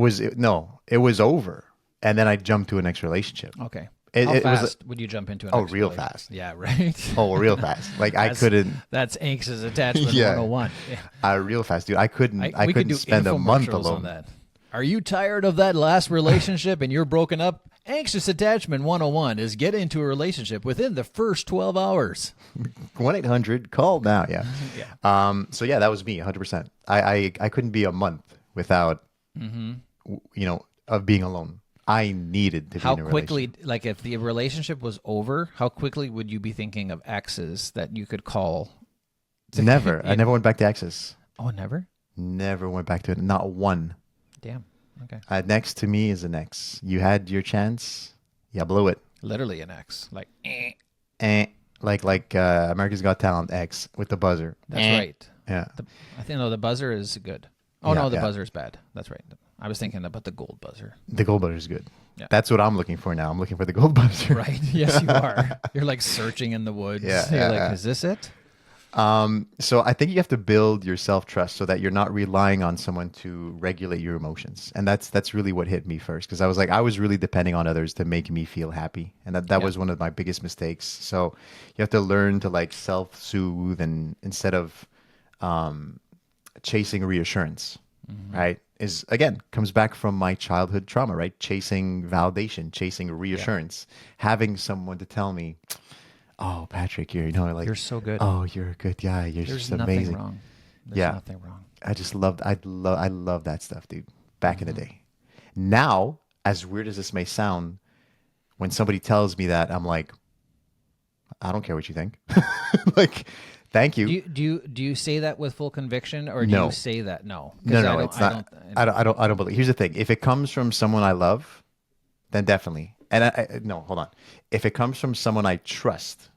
was over, and then I jumped to a next relationship. Okay. How fast would you jump into an real fast. Yeah, right. Real fast. Like I couldn't. That's anxious attachment 101. Yeah. Real fast, dude. I couldn't spend a month alone. On that. Are you tired of that last relationship and you're broken up? Anxious Attachment 101 is get into a relationship within the first 12 hours. 1-800-CALL now. Yeah. Yeah. So yeah, that was me 100%. I couldn't be a month without, of being alone. I needed to be in a relationship. How quickly, like if the relationship was over, how quickly would you be thinking of exes that you could call? Never. I never went back to exes. Oh, never? Never went back to it. Not one. Damn. Okay. Next to me is an ex. You had your chance. You blew it. Literally an ex. Like, like America's Got Talent X with the buzzer. That's right. Yeah. I think the buzzer is good. Oh no, the buzzer is bad. That's right. I was thinking about the gold buzzer. The gold buzzer is good. Yeah. That's what I'm looking for now. I'm looking for the gold buzzer. Right. Yes, you are. You're like searching in the woods. Yeah. You're like, is this it? So I think you have to build your self-trust so that you're not relying on someone to regulate your emotions. And that's really what hit me first. Because I was really depending on others to make me feel happy. And that was one of my biggest mistakes. So you have to learn to like self-soothe and instead of chasing reassurance, right? Is again, comes back from my childhood trauma, right? Chasing validation, chasing reassurance, having someone to tell me, oh, Patrick, you're so good. Oh, you're a good guy. You're just amazing. There's nothing wrong. I love that stuff, dude. Back in the day. Now, as weird as this may sound, when somebody tells me that, I'm like, I don't care what you think. Like, Thank you. Do you say that with full conviction, or do No. you say that no? 'Cause No, I no, don't- it's I not. don't- I don't believe. Here's the thing: if it comes from someone I love, then definitely. And no, hold on. If it comes from someone I trust,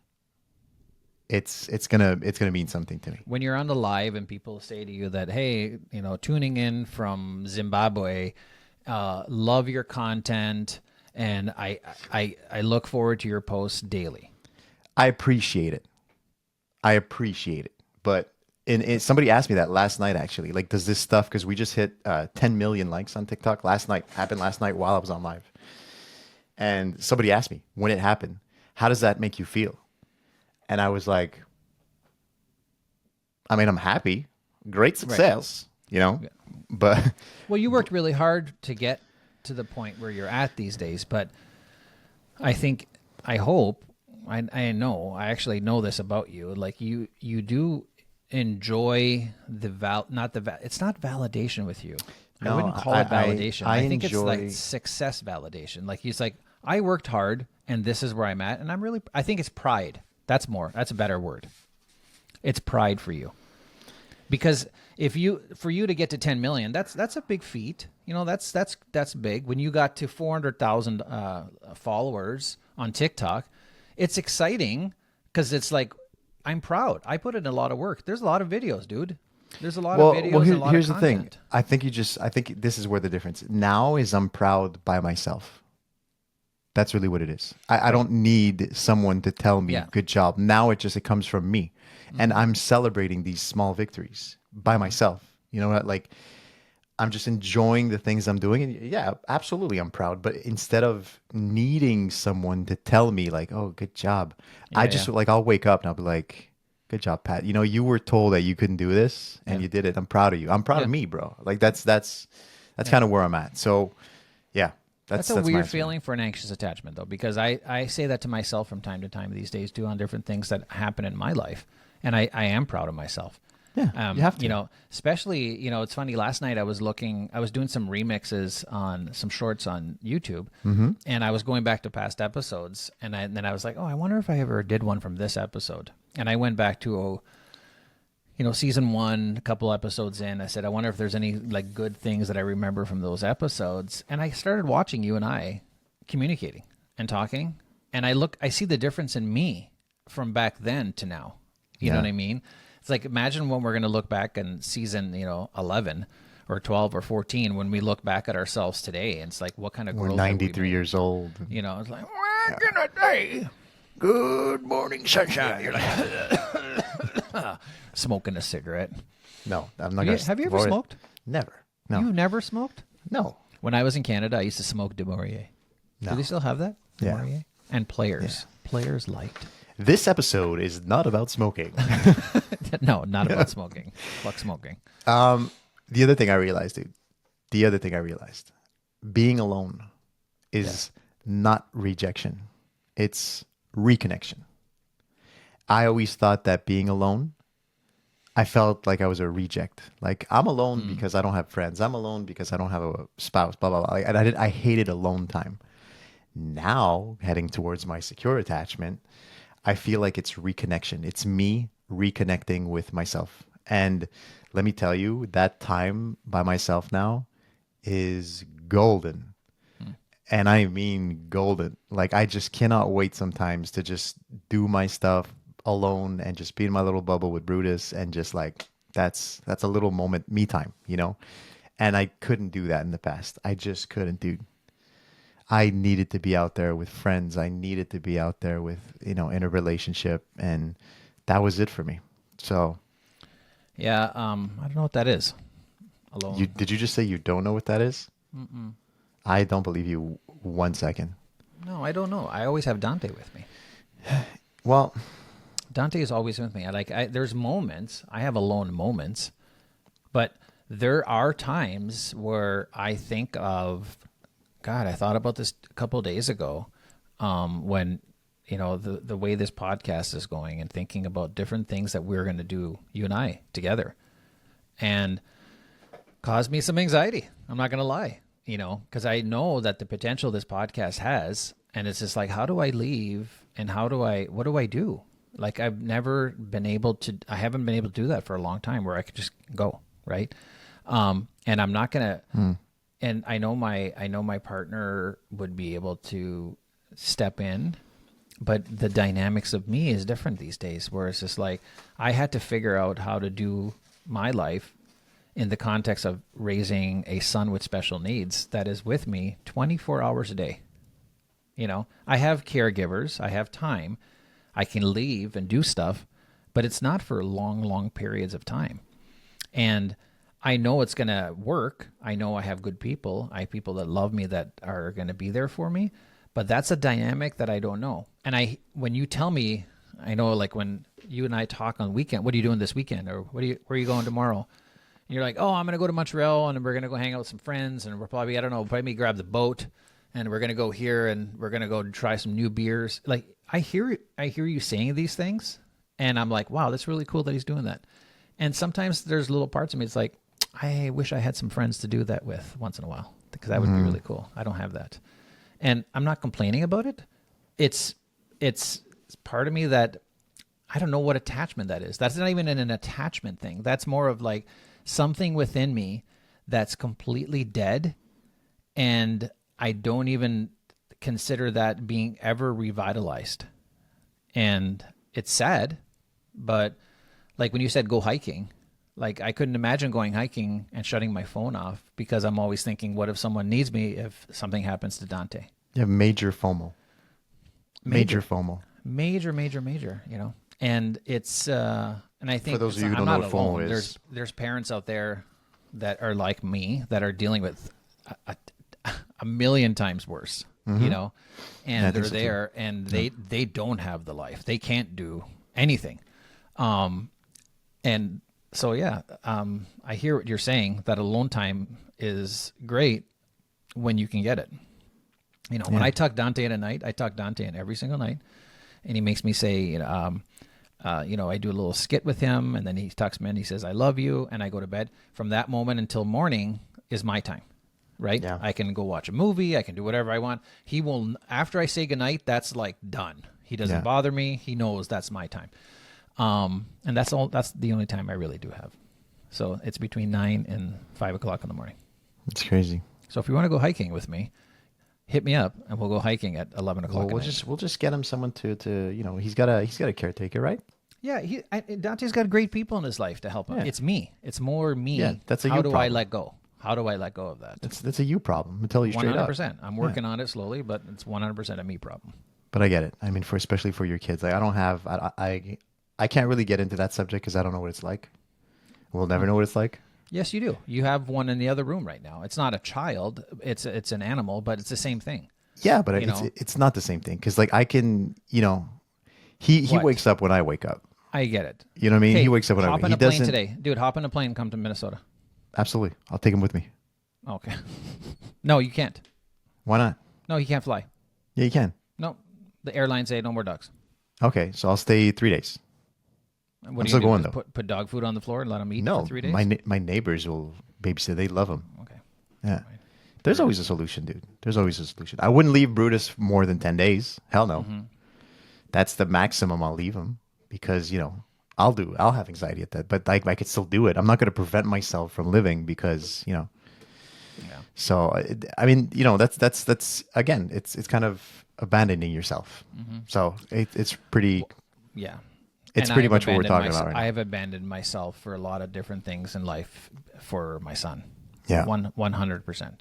it's gonna mean something to me. When you're on the live and people say to you that, hey, tuning in from Zimbabwe, love your content, and I look forward to your posts daily. I appreciate it. But somebody asked me that last night, actually. Like, does this stuff, because we just hit 10 million likes on TikTok happened last night while I was on live. And somebody asked me when it happened, how does that make you feel? And I was like, I mean, I'm happy. Great success, but Well, you worked really hard to get to the point where you're at these days, but I hope, I know, I actually know this about you. Like you do enjoy it's not validation with you. I No, wouldn't call it validation. I think it's like enjoy- success validation. Like he's like, I worked hard and this is where I'm at. And I think it's pride. That's a better word. It's pride for you. Because for you to get to 10 million, that's a big feat. That's big. When you got to 400,000 followers on TikTok, it's exciting because it's like, I'm proud. I put in a lot of work. There's a lot of videos, dude. There's a lot of videos and a lot here's of the thing. content. I think this is where the difference now is. I'm proud by myself. That's really what it is. I don't need someone to tell me good job. Now it comes from me. And I'm celebrating these small victories by myself. You know what? Like, I'm just enjoying the things I'm doing. And yeah, absolutely, I'm proud. But instead of needing someone to tell me, like, oh, good job, I'll wake up and I'll be like, good job, Pat. You were told that you couldn't do this and you did it. I'm proud of you. I'm proud of me, bro. Like, that's kind of where I'm at. So, yeah. That's a my weird answer. feeling for an anxious attachment, though, because I say that to myself from time to time these days, too, on different things that happen in my life. And I am proud of myself. Yeah, you have to. Especially, it's funny. Last night I was doing some remixes on some shorts on YouTube, and I was going back to past episodes, and then I was like, oh, I wonder if I ever did one from this episode. And I went back to, season 1, a couple episodes in. I said, I wonder if there's any like good things that I remember from those episodes. And I started watching you and I communicating and talking, and I see the difference in me from back then to now. You know what I mean? It's like, imagine when we're going to look back in season, 11 or 12 or 14, when we look back at ourselves today, and it's like, what kind of growth? We're 93 years old. It's like, we're going to day. Good morning, sunshine. You're like, smoking a cigarette. No, I'm not going to. Have you ever smoked? Never. No. You never smoked? No. When I was in Canada, I used to smoke de Maurier. No. Do they still have that? De Yeah. Maurier? And Players. Yeah. Players liked. This episode is not about smoking. No, not about smoking. Fuck smoking. The other thing I realized, being alone is not rejection. It's reconnection. I always thought that being alone, I felt like I was a reject. Like, I'm alone because I don't have friends. I'm alone because I don't have a spouse, blah, blah, blah. Like, I hated alone time. Now, heading towards my secure attachment, I feel like it's reconnection. It's me reconnecting with myself. And let me tell you, that time by myself now is golden. And I mean golden. Like, I just cannot wait sometimes to just do my stuff alone and just be in my little bubble with Brutus, and just like, that's a little moment, me time, And I couldn't do that in the past. I just couldn't, dude. I needed to be out there with friends. I needed to be out there with, in a relationship, and that was it for me. So, yeah, I don't know what that is. Alone. Did you just say you don't know what that is? Mm-mm. I don't believe you 1 second. No, I don't know. I always have Dante with me. Well, Dante is always with me. There's moments, I have alone moments, but there are times where I think of, God, I thought about this a couple of days ago, when, the way this podcast is going, and thinking about different things that we're going to do, you and I together, and caused me some anxiety. I'm not going to lie, because I know that the potential this podcast has, and it's just like, how do I leave, and what do I do? Like I haven't been able to do that for a long time where I could just go, right? And I'm not gonna, and I know my partner would be able to step in, but the dynamics of me is different these days, where it's just like, I had to figure out how to do my life in the context of raising a son with special needs that is with me 24 hours a day. You know, I have caregivers, I have time, I can leave and do stuff, but it's not for long, long periods of time. And I know it's going to work. I know I have good people. I have people that love me that are going to be there for me, but that's a dynamic that I don't know. And when you tell me, I know like when you and I talk on weekend, what are you doing this weekend? Or where are you going tomorrow? And you're like, oh, I'm going to go to Montreal and we're going to go hang out with some friends. And we're probably, I don't know, probably grab the boat and we're going to go here and we're going to go try some new beers. Like I hear you saying these things and I'm like, wow, that's really cool that he's doing that. And sometimes there's little parts of me. It's like, I wish I had some friends to do that with once in a while because that would be really cool. I don't have that. And I'm not complaining about it. It's part of me that I don't know what attachment that is. That's not even an attachment thing. That's more of like something within me that's completely dead. And I don't even consider that being ever revitalized. And it's sad, but like when you said go hiking, like I couldn't imagine going hiking and shutting my phone off because I'm always thinking, what if someone needs me if something happens to Dante? You have major FOMO. Major FOMO. Major, you know. And it's and I think for those of you who I'm don't know not what FOMO alone. is, There's parents out there that are like me that are dealing with a million times worse, you know, and Yeah, I they're think so too. there and they don't have the life. They can't do anything. And so, I hear what you're saying, that alone time is great when you can get it. You know, when I tuck Dante in at night, I tuck Dante in every single night, and he makes me say, you know, I do a little skit with him, and then he tucks me in, he says, I love you, and I go to bed. From that moment until morning is my time, right? Yeah. I can go watch a movie, I can do whatever I want. He will, after I say goodnight, that's like done. He doesn't bother me. He knows that's my time. And that's the only time I really do have. So it's between 9 and 5 o'clock in the morning. It's crazy. So if you want to go hiking with me, hit me up and we'll go hiking at 11 o'clock. Well, we'll just get him someone to you know, he's got a caretaker, right? Yeah, Dante's got great people in his life to help him. Yeah. It's me. It's more me. Yeah, that's a How you do I problem. let go? How do I let go of that? That's a you problem. I'm telling you straight up. 100%. I'm working on it slowly, but it's 100% a me problem. But I get it. I mean, especially for your kids. Like I can't really get into that subject because I don't know what it's like. We'll never know what it's like. Yes, you do. You have one in the other room right now. It's not a child. It's an animal, but it's the same thing. Yeah, but You know? it's not the same thing because like I can, you know, he What? wakes up when I wake up. I get it. You know what I mean? Hey, He wakes up when I hop wake up. on He a plane doesn't. today. Dude, hop on a plane and come to Minnesota. Absolutely, I'll take him with me. Okay. No, you can't. Why not? No, he can't fly. Yeah, you can. No, the airlines say no more dogs. Okay, so I'll stay 3 days. What I'm are you still gonna going do? though. Put dog food on the floor and let them eat No, for 3 days? my neighbors will babysit. They love him. Okay. Yeah. There's always a solution, dude. There's always a solution. I wouldn't leave Brutus more than 10 days. Hell no. That's the maximum I'll leave him because, you know, I'll have anxiety at that, but like I could still do it. I'm not going to prevent myself from living because, you know. Yeah. So, I mean, you know, that's again, it's kind of abandoning yourself. So it's pretty, Yeah. it's And pretty I've much what we're talking abandoned about right now. I have abandoned myself for a lot of different things in life for my son. Yeah. 100%.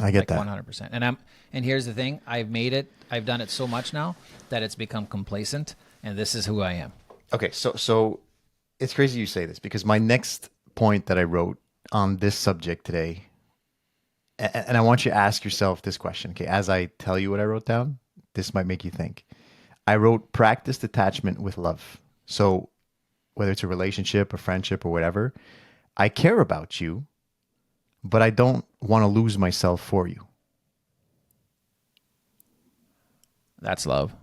I get Like that. 100%. And here's the thing, I've done it so much now that it's become complacent, and this is who I am. Okay, so it's crazy you say this because my next point that I wrote on this subject today, and I want you to ask yourself this question, okay? As I tell you what I wrote down, this might make you think. I wrote practice detachment with love. So whether it's a relationship, a friendship, or whatever, I care about you, but I don't want to lose myself for you. That's love.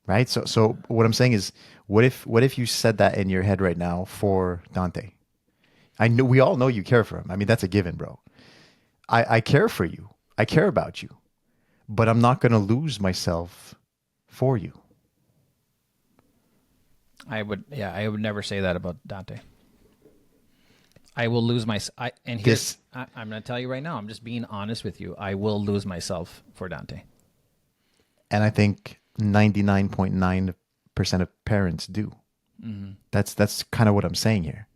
Right? So what I'm saying is, what if you said that in your head right now for Dante? I know we all know you care for him. I mean, that's a given, bro. I care for you. I care about you, but I'm not going to lose myself for you. I would never say that about Dante. I will lose and here's, I'm going to tell you right now, I'm just being honest with you. I will lose myself for Dante. And I think 99.9% of parents do. Mm-hmm. That's kind of what I'm saying here.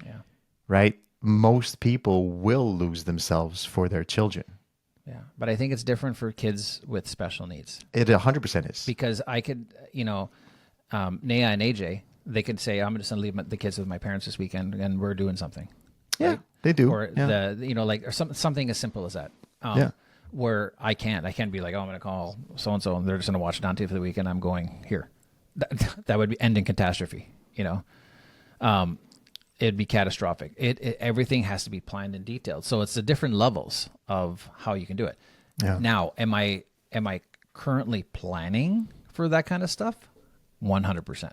Yeah. Right? Most people will lose themselves for their children. Yeah. But I think it's different for kids with special needs. It 100% is. Because I could, Naya and AJ, they could say, I'm just going to leave the kids with my parents this weekend and we're doing something. Yeah, right? they do. Or or something as simple as that. Where I can't be like, oh, I'm going to call so-and-so and they're just going to watch Dante for the weekend. I'm going here. That would end in catastrophe, It'd be catastrophic. Everything has to be planned and detailed. So it's the different levels of how you can do it. Yeah. Now, am I currently planning for that kind of stuff? 100%.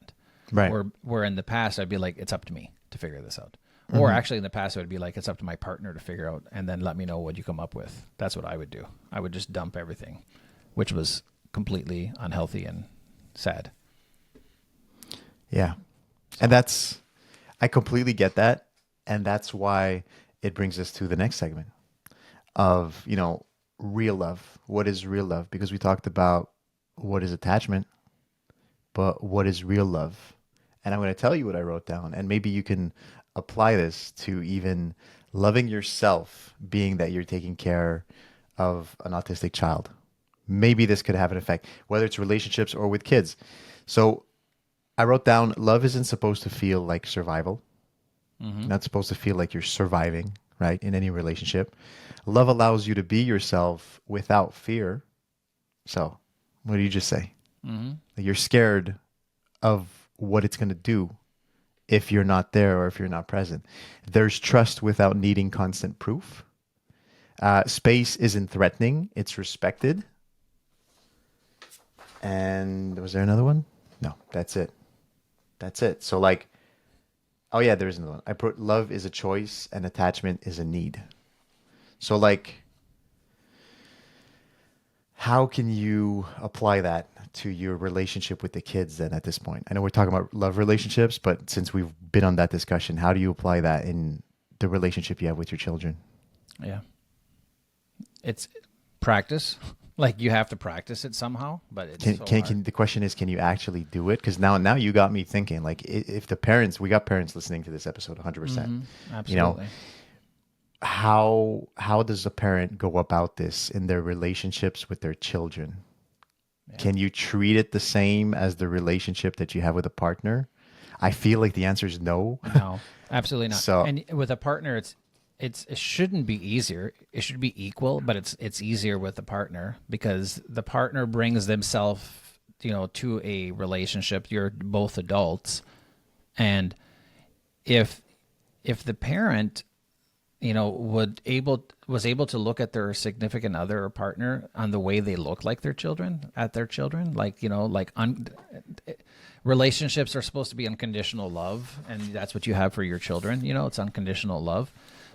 Right. Where in the past I'd be like, it's up to me to figure this out. Or actually in the past it would be like, it's up to my partner to figure out and then let me know what you come up with. That's what I would do. I would just dump everything, which was completely unhealthy and sad. Yeah. And I completely get that. And that's why it brings us to the next segment of, real love. What is real love? Because we talked about what is attachment, but what is real love? And I'm going to tell you what I wrote down. And maybe you can apply this to even loving yourself, being that you're taking care of an autistic child. Maybe this could have an effect, whether it's relationships or with kids. So I wrote down, love isn't supposed to feel like survival. Mm-hmm. Not supposed to feel like you're surviving, right, in any relationship. Love allows you to be yourself without fear. So what do you just say? Mm-hmm. You're scared of what it's going to do if you're not there or if you're not present. There's trust without needing constant proof. Space isn't threatening. It's respected. And was there another one? No, that's it. So oh yeah, there's another one. I put love is a choice and attachment is a need. So how can you apply that to your relationship with the kids then at this point? I know we're talking about love relationships, but since we've been on that discussion, how do you apply that in the relationship you have with your children? Yeah. It's practice. You have to practice it somehow, but it's hard. The question is, can you actually do it? Because now you got me thinking, if the parents, we got parents listening to this episode 100%. Mm-hmm. Absolutely. How does a parent go about this in their relationships with their children? Yeah. Can you treat it the same as the relationship that you have with a partner? I feel like the answer is no. No, absolutely not. So, and with a partner, it shouldn't be easier. It should be equal, but it's easier with the partner because the partner brings themselves, to a relationship. You're both adults, and if the parent, was able to look at their significant other or partner on the way they look like their children, relationships are supposed to be unconditional love, and that's what you have for your children. It's unconditional love.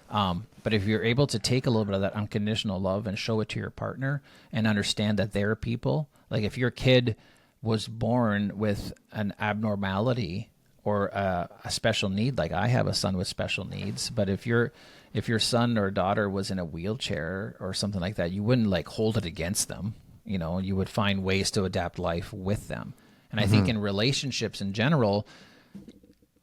But if you're able to take a little bit of that unconditional love and show it to your partner and understand that they're people, like if your kid was born with an abnormality or a special need, like I have a son with special needs, but if your son or daughter was in a wheelchair or something like that, you wouldn't hold it against them. You would find ways to adapt life with them. And I think in relationships in general,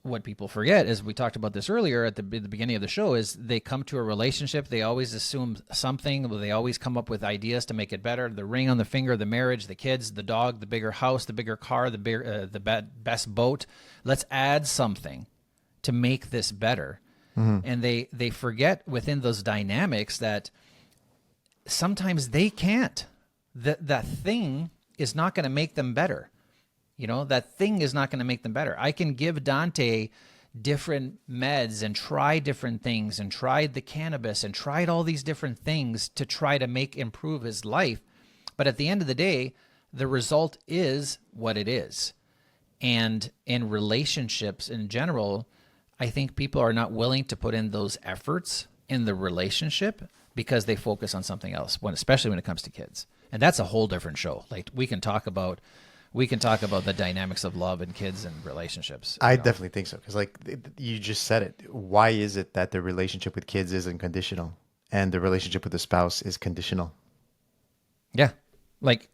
what people forget is, we talked about this earlier at the beginning of the show, is they come to a relationship, they always assume something, they always come up with ideas to make it better. The ring on the finger, the marriage, the kids, the dog, the bigger house, the bigger car, the best boat. Let's add something to make this better. Mm-hmm. And they forget within those dynamics that sometimes they can't. That thing is not going to make them better. That thing is not going to make them better. I can give Dante different meds and try different things and tried the cannabis and tried all these different things to try to improve his life. But at the end of the day, the result is what it is. And in relationships in general, I think people are not willing to put in those efforts in the relationship because they focus on something else, especially when it comes to kids. And that's a whole different show. We can talk about we can talk about the dynamics of love and kids and relationships. I definitely think so. Because like you just said it. Why is it that the relationship with kids isn't conditional and the relationship with the spouse is conditional? Yeah. Like,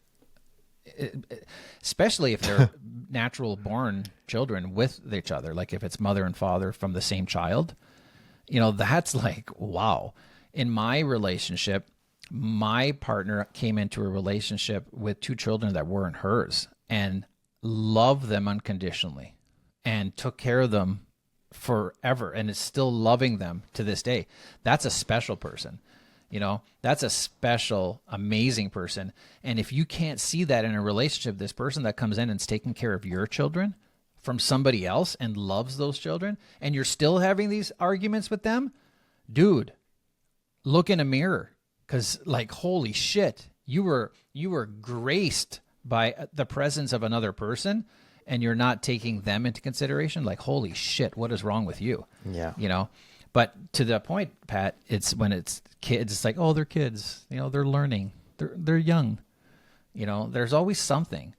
especially if they're natural born children with each other, like if it's mother and father from the same child, that's like, wow. In my relationship, my partner came into a relationship with 2 children that weren't hers and loved them unconditionally and took care of them forever and is still loving them to this day. That's a special person. That's a special, amazing person. And if you can't see that in a relationship, this person that comes in and is taking care of your children from somebody else and loves those children, and you're still having these arguments with them, dude, look in a mirror. Because like, holy shit, you were graced by the presence of another person and you're not taking them into consideration. Like, holy shit, what is wrong with you? Yeah. But to the point, Pat, it's when it's kids, it's like, oh, they're kids. They're learning. They're young. There's always something.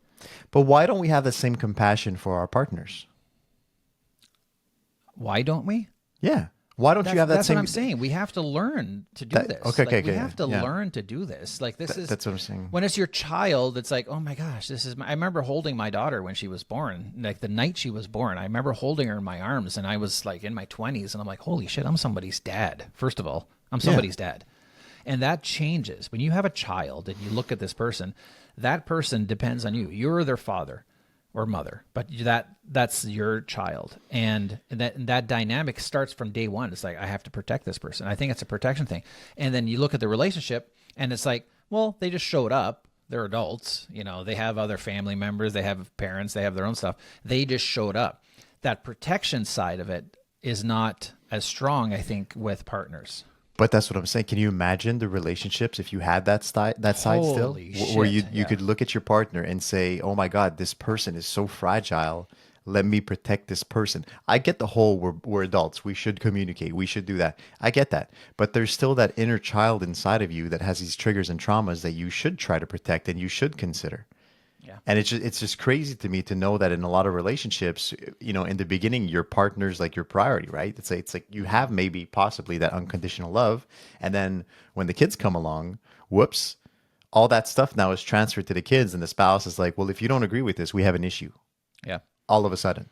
But why don't we have the same compassion for our partners? Why don't we? Yeah. Why don't you have that that's same? That's what I'm saying. We have to learn to do this. Okay. We have to learn to do this. Like this is. That's what I'm saying. When it's your child, it's like, oh my gosh, this is. I remember holding my daughter when she was born. Like the night she was born, I remember holding her in my arms, and I was like in my 20s, and I'm like, holy shit, I'm somebody's dad. First of all, I'm somebody's dad, and that changes when you have a child and you look at this person. That person depends on you. You're their father or mother, but that's your child. And that dynamic starts from day one. It's like, I have to protect this person. I think it's a protection thing. And then you look at the relationship and it's like, well, they just showed up. They're adults. They have other family members. They have parents. They have their own stuff. They just showed up. That protection side of it is not as strong, I think, with partners. But that's what I'm saying. Can you imagine the relationships if you had that side still, where you could look at your partner and say, "Oh my God, this person is so fragile. Let me protect this person." I get the whole we're adults. We should communicate. We should do that. I get that. But there's still that inner child inside of you that has these triggers and traumas that you should try to protect and you should consider. Yeah. And it's just crazy to me to know that in a lot of relationships, in the beginning, your partner's like your priority, right? It's like you have maybe possibly that unconditional love. And then when the kids come along, whoops, all that stuff now is transferred to the kids. And the spouse is like, well, if you don't agree with this, we have an issue. Yeah. All of a sudden,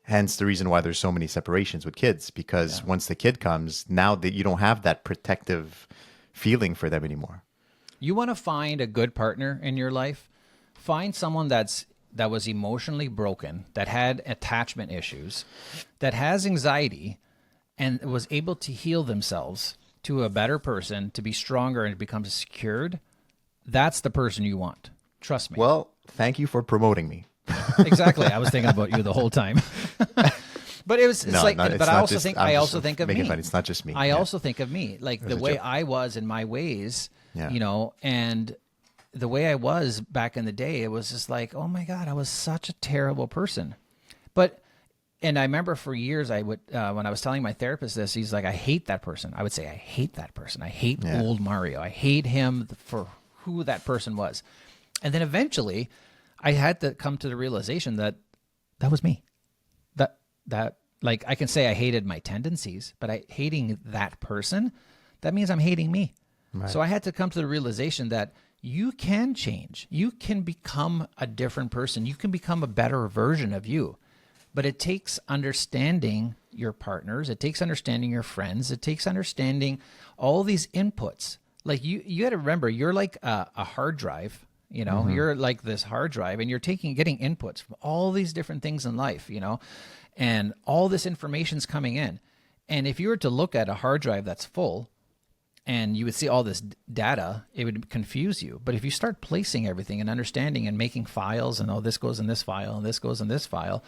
hence the reason why there's so many separations with kids, because once the kid comes, now that you don't have that protective feeling for them anymore. You want to find a good partner in your life? Find someone that was emotionally broken, that had attachment issues, that has anxiety, and was able to heal themselves to a better person, to be stronger and become secured. That's the person you want. Trust me. Well, thank you for promoting me. Exactly. I was thinking about you the whole time. But I also think of me. It's not just me. I also think of me, like the way I was in my ways, and the way I was back in the day, it was just like, oh my God, I was such a terrible person. And I remember for years, I would, when I was telling my therapist this, he's like, I hate that person. I would say, I hate that person. I hate old Mario. I hate him for who that person was. And then eventually I had to come to the realization that was me. That like, I can say I hated my tendencies, but hating that person, that means I'm hating me. Right. So I had to come to the realization that you can change. You can become a different person. You can become a better version of you. But it takes understanding your partners. It takes understanding your friends. It takes understanding all these inputs. Like you got to remember, you're like a hard drive. You're like this hard drive, and you're getting inputs from all these different things in life. And all this information's coming in. And if you were to look at a hard drive that's full, and you would see all this data, it would confuse you. But if you start placing everything and understanding and making files, and this goes in this file and this goes in this file,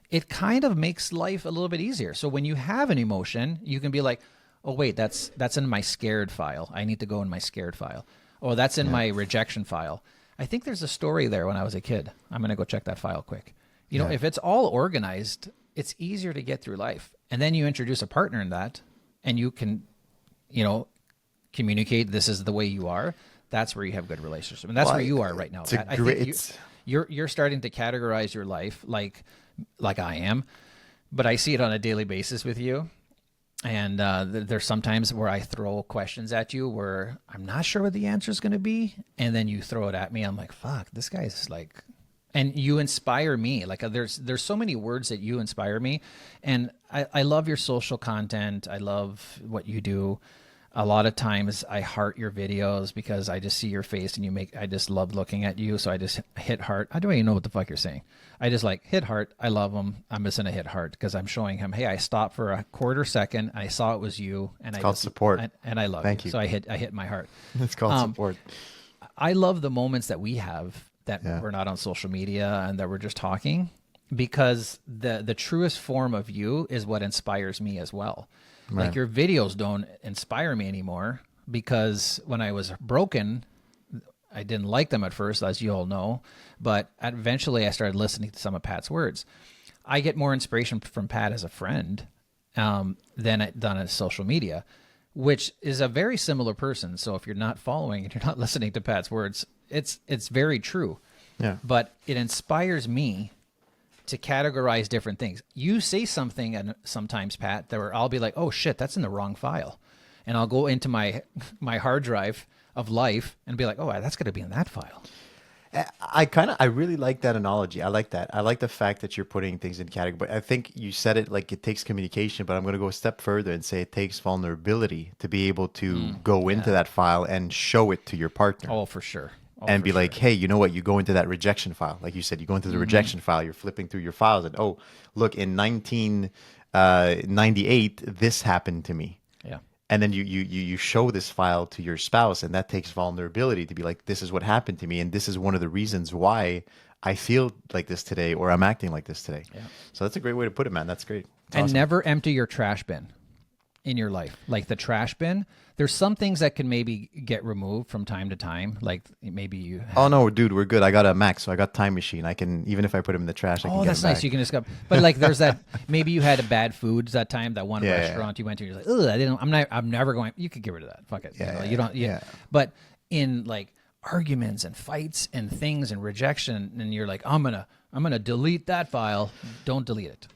it kind of makes life a little bit easier. So when you have an emotion, you can be like, oh, wait, that's in my scared file. I need to go in my scared file. Oh, that's in my rejection file. I think there's a story there when I was a kid. I'm going to go check that file quick. If it's all organized, it's easier to get through life. And then you introduce a partner in that, and you can, communicate this is the way you are. That's where you have good relationship, and that's where you are right now. you're starting to categorize your life like I am, but I see it on a daily basis with you. And there's sometimes where I throw questions at you where I'm not sure what the answer is going to be, and then you throw it at me. I'm like, fuck, this guy's like, and you inspire me. Like there's so many words that you inspire me, and I love your social content. I love what you do. A lot of times I heart your videos because I just see your face and I just love looking at you. So I just hit heart. I don't even know what the fuck you're saying. I just like hit heart. I love him. I'm just going to hit heart because I'm showing him, hey, I stopped for a quarter second. I saw it was you. And it's I called just, support. And I love Thank you. you. So I hit my heart. It's called support. I love the moments that we have that we're not on social media and that we're just talking, because the truest form of you is what inspires me as well. Right. Like your videos don't inspire me anymore because when I was broken, I didn't like them at first, as you all know, but eventually I started listening to some of Pat's words. I get more inspiration from Pat as a friend than on social media, which is a very similar person. So if you're not following and you're not listening to Pat's words, it's very true. Yeah. But it inspires me to categorize different things. You say something, and sometimes, Pat, where I'll be like, oh shit, that's in the wrong file. And I'll go into my hard drive of life and be like, oh, that's going to be in that file. I really like that analogy. I like that. I like the fact that you're putting things in category. I think you said it like it takes communication, but I'm going to go a step further and say it takes vulnerability to be able to go into that file and show it to your partner. Oh, for sure. And be like, hey, you know what? You go into that rejection file. Like you said, you go into the rejection file, you're flipping through your files and, oh, look, in 1998, this happened to me. Yeah. And then you show this file to your spouse, and that takes vulnerability to be like, this is what happened to me. And this is one of the reasons why I feel like this today, or I'm acting like this today. Yeah. So that's a great way to put it, man. That's great. That's and awesome. Never empty your trash bin in your life. Like the trash bin, there's some things that can maybe get removed from time to time. Like maybe you have... Oh no, dude, we're good. I got a Mac, so I got Time Machine. I can, even if I put them in the trash, I can get that's them nice. back. You can just go. But like there's that, maybe you had a bad foods that time, that one restaurant you went to, you're like, ugh, I'm never going. You could get rid of that. Fuck it. You don't. But in like arguments and fights and things and rejection, and you're like, I'm gonna delete that file. Don't delete it.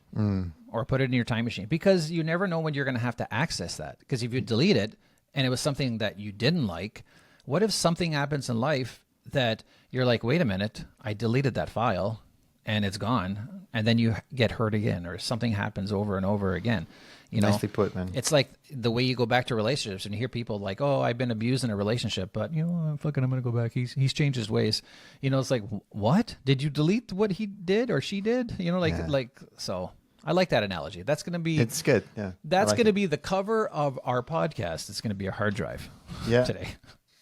Or put it in your time machine, because you never know when you're going to have to access that. Because if you delete it and it was something that you didn't like, what if something happens in life that you're like, wait a minute, I deleted that file and it's gone, and then you get hurt again, or something happens over and over again. You know, Nicely put, man. It's like the way you go back to relationships, and you hear people like, "Oh, I've been abused in a relationship, but you know, I'm gonna go back. He's changed his ways." You know, it's like, what? Did you delete what he did or she did? You know, like so. I like that analogy. That's going to be... It's good, yeah. That's going to be the cover of our podcast. It's going to be a hard drive today.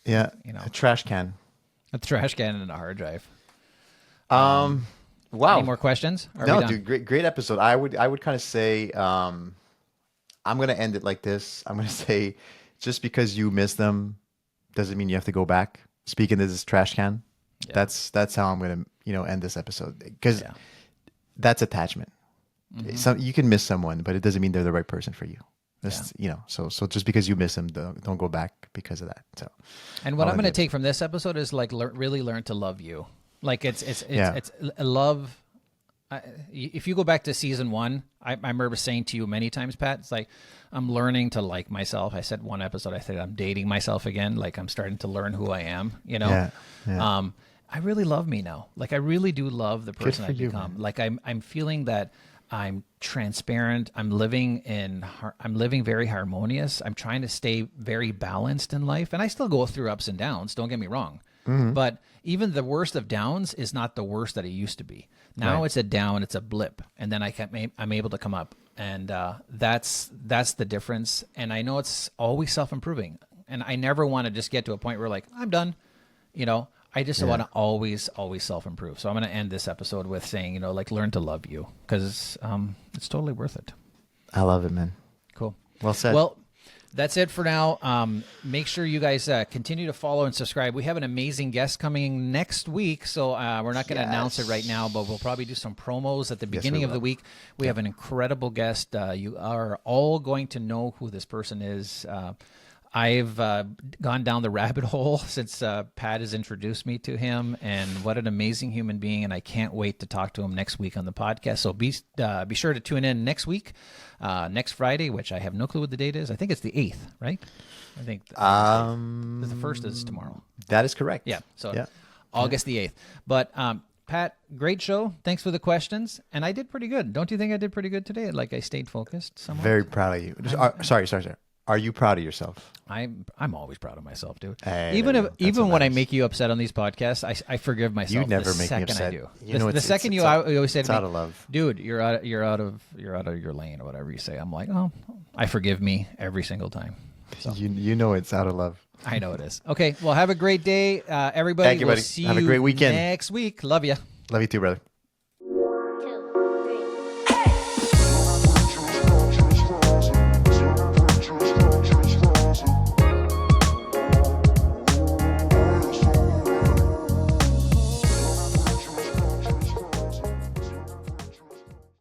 Yeah, you know, a trash can. A trash can and a hard drive. Wow. Any more questions? No, dude, great episode. I would kind of say, I'm going to end it like this. I'm going to say, just because you miss them doesn't mean you have to go back. Speaking of this trash can, that's how I'm going to, end this episode, because that's attachment. Mm-hmm. You can miss someone, but it doesn't mean they're the right person for you. So just because you miss them, don't go back because of that. So, and what I'm going to take from this episode is like really learn to love you. Like it's love. If you go back to season 1, I remember saying to you many times, Pat, it's like, I'm learning to like myself. I said one episode, I said I'm dating myself again. Like I'm starting to learn who I am. You know. Yeah. I really love me now. Like I really do love the person I've become. Man. Like I'm feeling that. I'm transparent. I'm living very harmonious. I'm trying to stay very balanced in life. And I still go through ups and downs. Don't get me wrong. Mm-hmm. But even the worst of downs is not the worst that it used to be. Now it's a down, it's a blip. And then I'm able to come up. And that's the difference. And I know it's always self-improving. And I never want to just get to a point where like, I'm done. You know, I just want to always self-improve. So I'm going to end this episode with saying, like, learn to love you, because it's totally worth it. I love it, man. Cool. Well said. Well, that's it for now. Make sure you guys continue to follow and subscribe. We have an amazing guest coming next week, so we're not going to announce it right now, but we'll probably do some promos at the beginning of the week. We have an incredible guest. You are all going to know who this person is. I've gone down the rabbit hole since Pat has introduced me to him, and what an amazing human being, and I can't wait to talk to him next week on the podcast. So be sure to tune in next week, next Friday, which I have no clue what the date is. I think it's the 8th, right? I think the 1st is tomorrow. That is correct. Yeah, so August the 8th. But Pat, great show. Thanks for the questions, and I did pretty good. Don't you think I did pretty good today? Like I stayed focused somewhat? Very proud of you. Sorry. Are you proud of yourself? I'm always proud of myself, dude. Hey, even when I make you upset on these podcasts, I forgive myself. You never the make me second upset. I do. You know, the second you always say it's to me, out of love, dude, you're out of your lane or whatever you say. I'm like, oh, I forgive me every single time. So. You know it's out of love. I know it is. Okay, well, have a great day, everybody. Thank you, buddy. See have a great weekend next week. Love you. Love you too, brother.